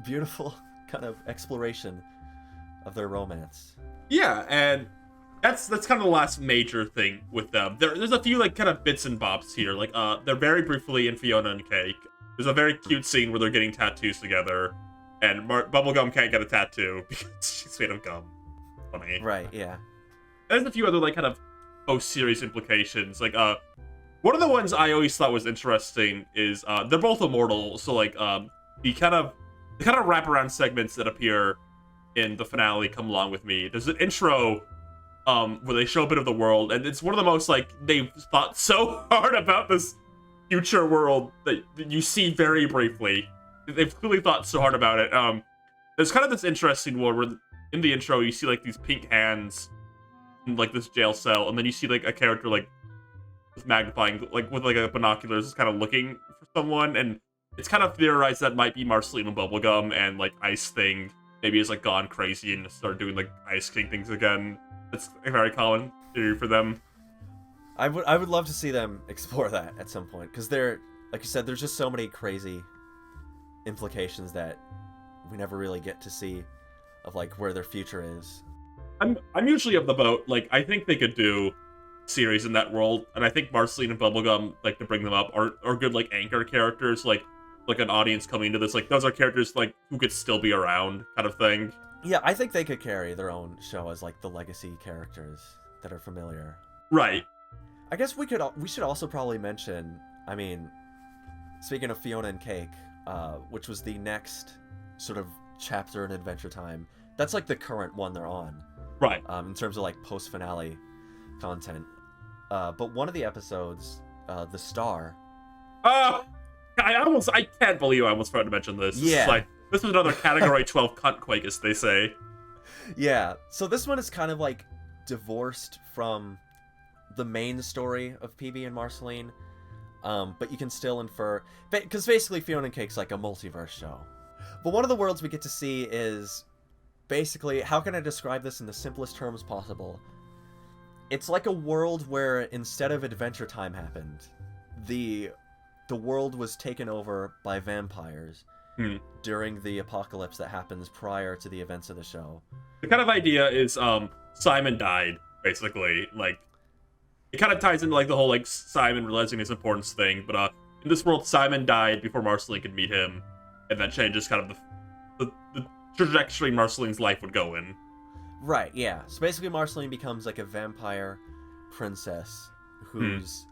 beautiful kind of exploration of their romance. Yeah, and that's kind of the last major thing with them. There's a few, like, kind of bits and bobs here. Like, they're very briefly in Fiona and Cake. There's a very cute scene where they're getting tattoos together, and Bubblegum can't get a tattoo because she's made of gum. Funny. Right, yeah. There's a few other, like, kind of post-series implications. Like, one of the ones I always thought was interesting is, they're both immortal, so, like, the kind of wraparound segments that appear in the finale come along with me. There's an intro where they show a bit of the world, and it's one of the most, like, they've thought so hard about this future world that you see very briefly. They've clearly thought so hard about it. There's kind of this interesting one where in the intro you see, like, these pink hands in, like, this jail cell, and then you see, like, a character, like, with magnifying, like, with, like, a binoculars, kind of looking for someone, and it's kind of theorized that might be Marceline and Bubblegum, and, like, Ice Thing maybe has, like, gone crazy and started doing, like, Ice King things again. That's a very common theory for them. I would love to see them explore that at some point, because they're, like you said, there's just so many crazy implications that we never really get to see of, like, where their future is. I'm usually of the boat. Like, I think they could do series in that world, and I think Marceline and Bubblegum, like, to bring them up, are good, like, anchor characters, like an audience coming into this, like, those are characters, like, who could still be around, kind of thing. Yeah, I think they could carry their own show as, like, the legacy characters that are familiar. Right. I guess we should also probably mention, I mean, speaking of Fiona and Cake, which was the next sort of chapter in Adventure Time, that's, like, the current one they're on. Right. In terms of like post-finale content. But one of the episodes, The Star. I can't believe I almost forgot to mention this. Yeah. This was another category 12 cunt quake, as they say. Yeah, so this one is kind of like divorced from the main story of PB and Marceline, but you can still infer, because basically Fiona and Cake's like a multiverse show. But one of the worlds we get to see is basically, how can I describe this in the simplest terms possible? It's like a world where instead of Adventure Time happened, the world was taken over by vampires during the apocalypse that happens prior to the events of the show. The kind of idea is Simon died, basically. Like, it kind of ties into like the whole like Simon realizing his importance thing, but in this world Simon died before Marceline could meet him, and that changes kind of the trajectory Marceline's life would go in. Right, yeah. So basically Marceline becomes like a vampire princess who's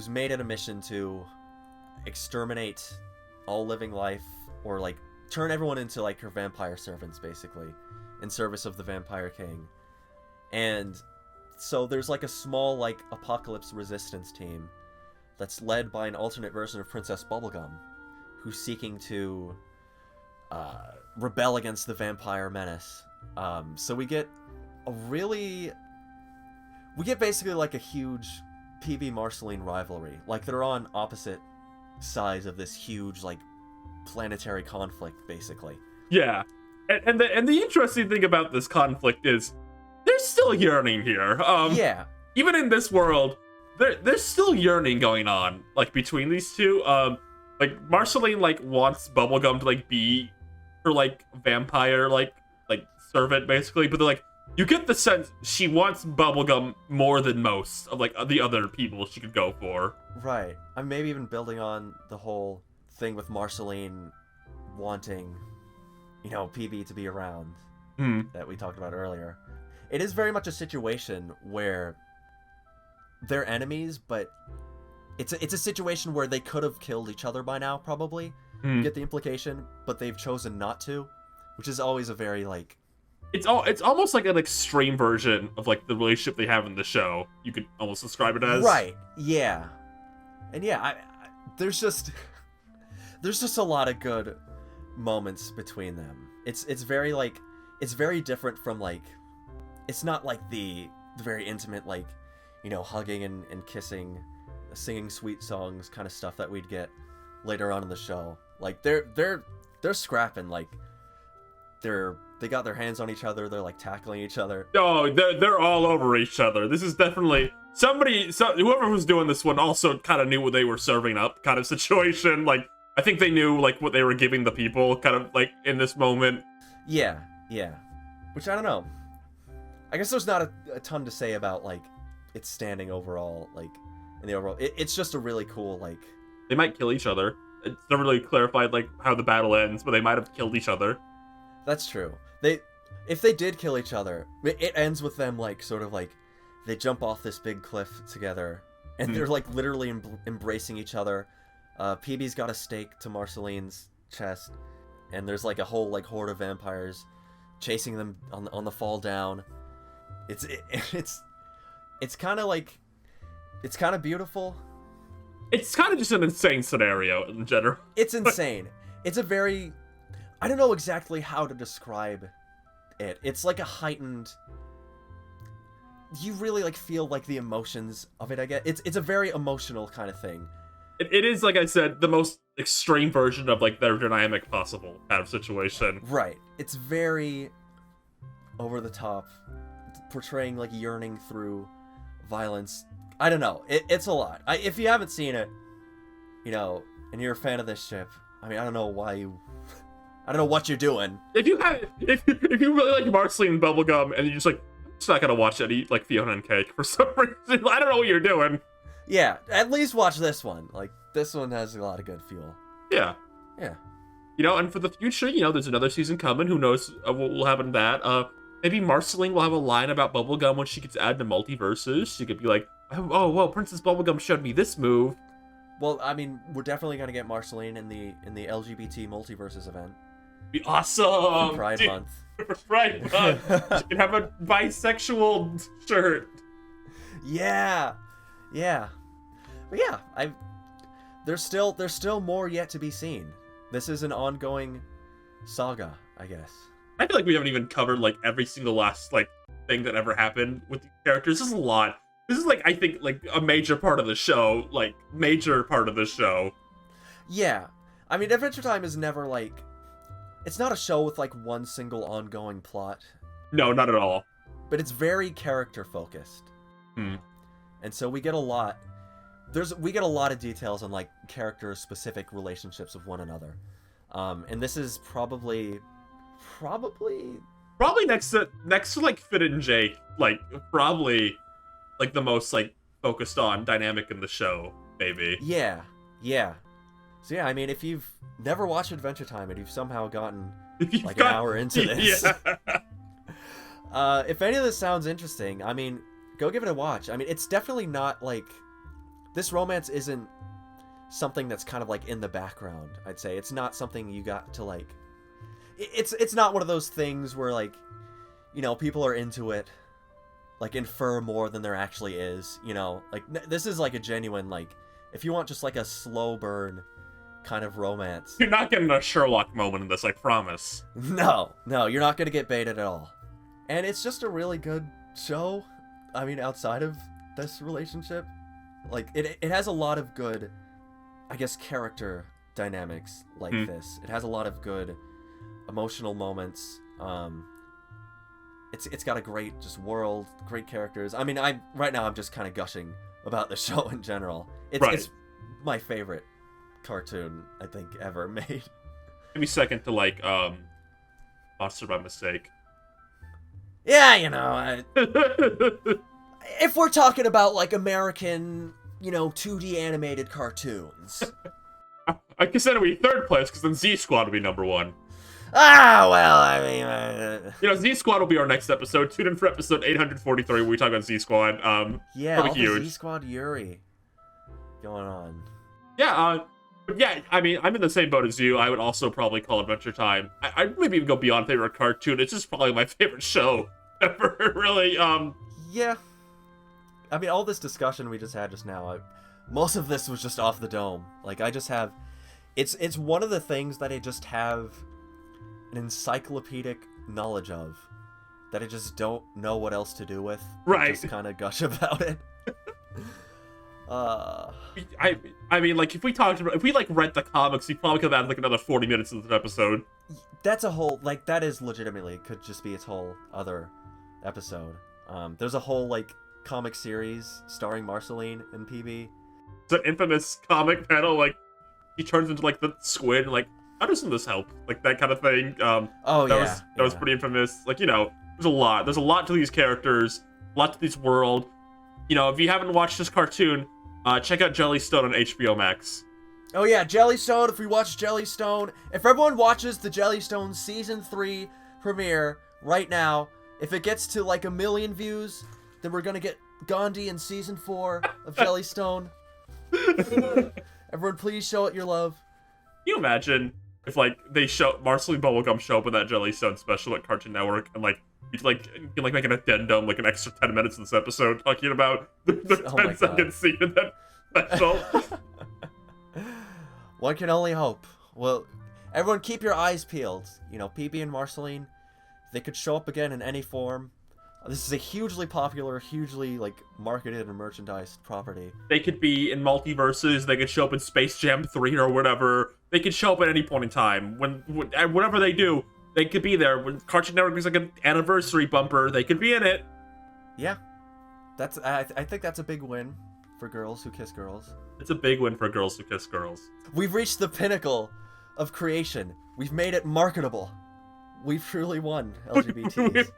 made it a mission to exterminate all living life, or like turn everyone into like her vampire servants, basically, in service of the Vampire King. And so there's like a small like apocalypse resistance team that's led by an alternate version of Princess Bubblegum, who's seeking to rebel against the vampire menace. So we get basically like a huge PB Marceline rivalry. Like, they're on opposite sides of this huge like planetary conflict, basically. Yeah, and the interesting thing about this conflict is there's still yearning here. Yeah. Even in this world, there's still yearning going on, like, between these two. Like, Marceline like wants Bubblegum to like be her like vampire like servant, basically, but they're like, you get the sense she wants Bubblegum more than most of like the other people she could go for. Right. I'm maybe even building on the whole thing with Marceline wanting, PB to be around that we talked about earlier. It is very much a situation where they're enemies, but it's a situation where they could have killed each other by now, probably. You get the implication, but they've chosen not to, which is always a very like... It's almost like an extreme version of like the relationship they have in the show. You could almost describe it as. Right. Yeah. And yeah, there's just a lot of good moments between them. It's very like, it's very different from like, it's not like the very intimate like, hugging and kissing, singing sweet songs kind of stuff that we'd get later on in the show. Like, they're scrapping, like they got their hands on each other, they're like tackling each other. Oh, they're all over each other. This is definitely whoever was doing this one also kind of knew what they were serving up, kind of situation. Like, I think they knew like what they were giving the people, kind of like in this moment. Yeah. Which, I don't know. I guess there's not a ton to say about like its standing overall, like in the overall. It's just a really cool like. They might kill each other. It's never really clarified like how the battle ends, but they might have killed each other. That's true. If they did kill each other, it ends with them like sort of like they jump off this big cliff together, and they're like literally embracing each other. PB's got a stake to Marceline's chest, and there's like a whole like horde of vampires chasing them on the fall down. It's kind of like, it's kind of beautiful. It's kind of just an insane scenario in general. It's insane. It's a very, I don't know exactly how to describe it. It's like a heightened, you really like feel like the emotions of it, I guess. It's a very emotional kind of thing. It is, like I said, the most extreme version of like their dynamic possible kind of situation. Right. It's very over the top, portraying like yearning through violence. I don't know. It's a lot. If you haven't seen it, and you're a fan of this ship, I mean, I don't know why you... I don't know what you're doing. If you really like Marceline and Bubblegum, and you're just like, I'm just not gonna watch any like Fiona and Cake for some reason, I don't know what you're doing. Yeah, at least watch this one. Like, this one has a lot of good fuel. Yeah. Yeah. And for the future, there's another season coming. Who knows what will happen to that? Maybe Marceline will have a line about Bubblegum when she gets added to multiverses. She could be like, oh, well, Princess Bubblegum showed me this move. Well, I mean, we're definitely gonna get Marceline in the LGBT multiverses event. Be awesome. For Pride Dude, Month. For Pride Month. You can have a bisexual shirt. Yeah. But yeah, there's still more yet to be seen. This is an ongoing saga, I guess. I feel like we haven't even covered like every single last like thing that ever happened with the characters. This is a lot. This is like I think like a major part of the show. Yeah. I mean, Adventure Time is never like... It's not a show with like one single ongoing plot. No, not at all. But it's very character focused. Hmm. And so we get a lot... We get a lot of details on like character-specific relationships with one another. And this is probably next to like Finn and Jake, like probably like the most like focused on dynamic in the show, maybe. Yeah. So yeah, I mean, if you've never watched Adventure Time and you've somehow gotten like an hour into this, if any of this sounds interesting, I mean, go give it a watch. I mean, it's definitely not like this romance isn't something that's kind of like in the background. I'd say it's not something you got to like. It's not one of those things where like, you know, people are into it, like infer more than there actually is. You know, like this is like a genuine like, if you want just like a slow burn kind of romance. You're not getting a Sherlock moment in this, I promise. No, you're not gonna get baited at all. And it's just a really good show. I mean, outside of this relationship, like it has a lot of good, I guess, character dynamics like this. It has a lot of good emotional moments. It's got a great just world, great characters. I mean, right now I'm just kind of gushing about the show in general. It's my favorite cartoon I think ever made. Maybe second to like Monster by Mistake. Yeah, you know, if we're talking about like American, you know, 2D animated cartoons. I consider we third place because then Z Squad will be number one. Ah, well, I mean, you know, Z Squad will be our next episode. Tune in for episode 843 where we talk about Z Squad. Yeah, all huge. the Z Squad Yuri going on. Yeah, yeah, I mean, I'm in the same boat as you. I would also probably call Adventure Time. I'd maybe even go beyond favorite cartoon. It's just probably my favorite show ever, really. Yeah. I mean, all this discussion we just had just now, most of this was just off the dome. Like, I just have... It's one of the things that I just have an encyclopedic knowledge of that I just don't know what else to do with. Right. Just kind of gush about it. I mean, like, if we like read the comics, we probably could have had like another 40 minutes of this episode. That's a whole, like, that is legitimately, could just be its whole other episode. There's a whole, like, comic series starring Marceline and PB. It's an infamous comic panel, like, he turns into, like, the squid, and, like, how doesn't this help? Like, that kind of thing. That was pretty infamous. Like, you know, there's a lot to these characters, a lot to this world. You know, if you haven't watched this cartoon, check out Jellystone on HBO Max. Oh yeah, Jellystone, if we watch Jellystone, if everyone watches the Jellystone Season 3 premiere right now, if it gets to like 1 million views, then we're gonna get Gandhi in Season 4 of Jellystone. Everyone please show it your love. Can you imagine if, like, they show Marceline Bubblegum show up in that Jellystone special at Cartoon Network, and, like, you can make an addendum, like, an extra 10 minutes in this episode, talking about the 10-second scene in that special. One can only hope. Well, everyone keep your eyes peeled. You know, PB and Marceline, they could show up again in any form. This is a hugely popular, hugely, like, marketed and merchandised property. They could be in multiverses, they could show up in Space Jam 3 or whatever. They could show up at any point in time. Whatever they do, they could be there. When Cartoon Network is like an anniversary bumper, they could be in it. Yeah. I think that's a big win for girls who kiss girls. It's a big win for girls who kiss girls. We've reached the pinnacle of creation. We've made it marketable. We've truly won, LGBTs.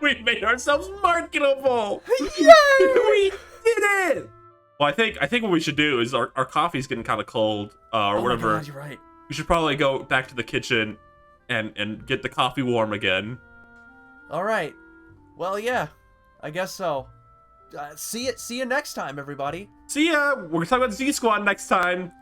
We made ourselves marketable! Yay! We did it! Well, I think what we should do is our coffee's getting kind of cold, or whatever. My God, you're right. We should probably go back to the kitchen and get the coffee warm again. All right. Well, yeah. I guess so. See you next time, everybody. See ya! We're gonna talk about Z Squad next time.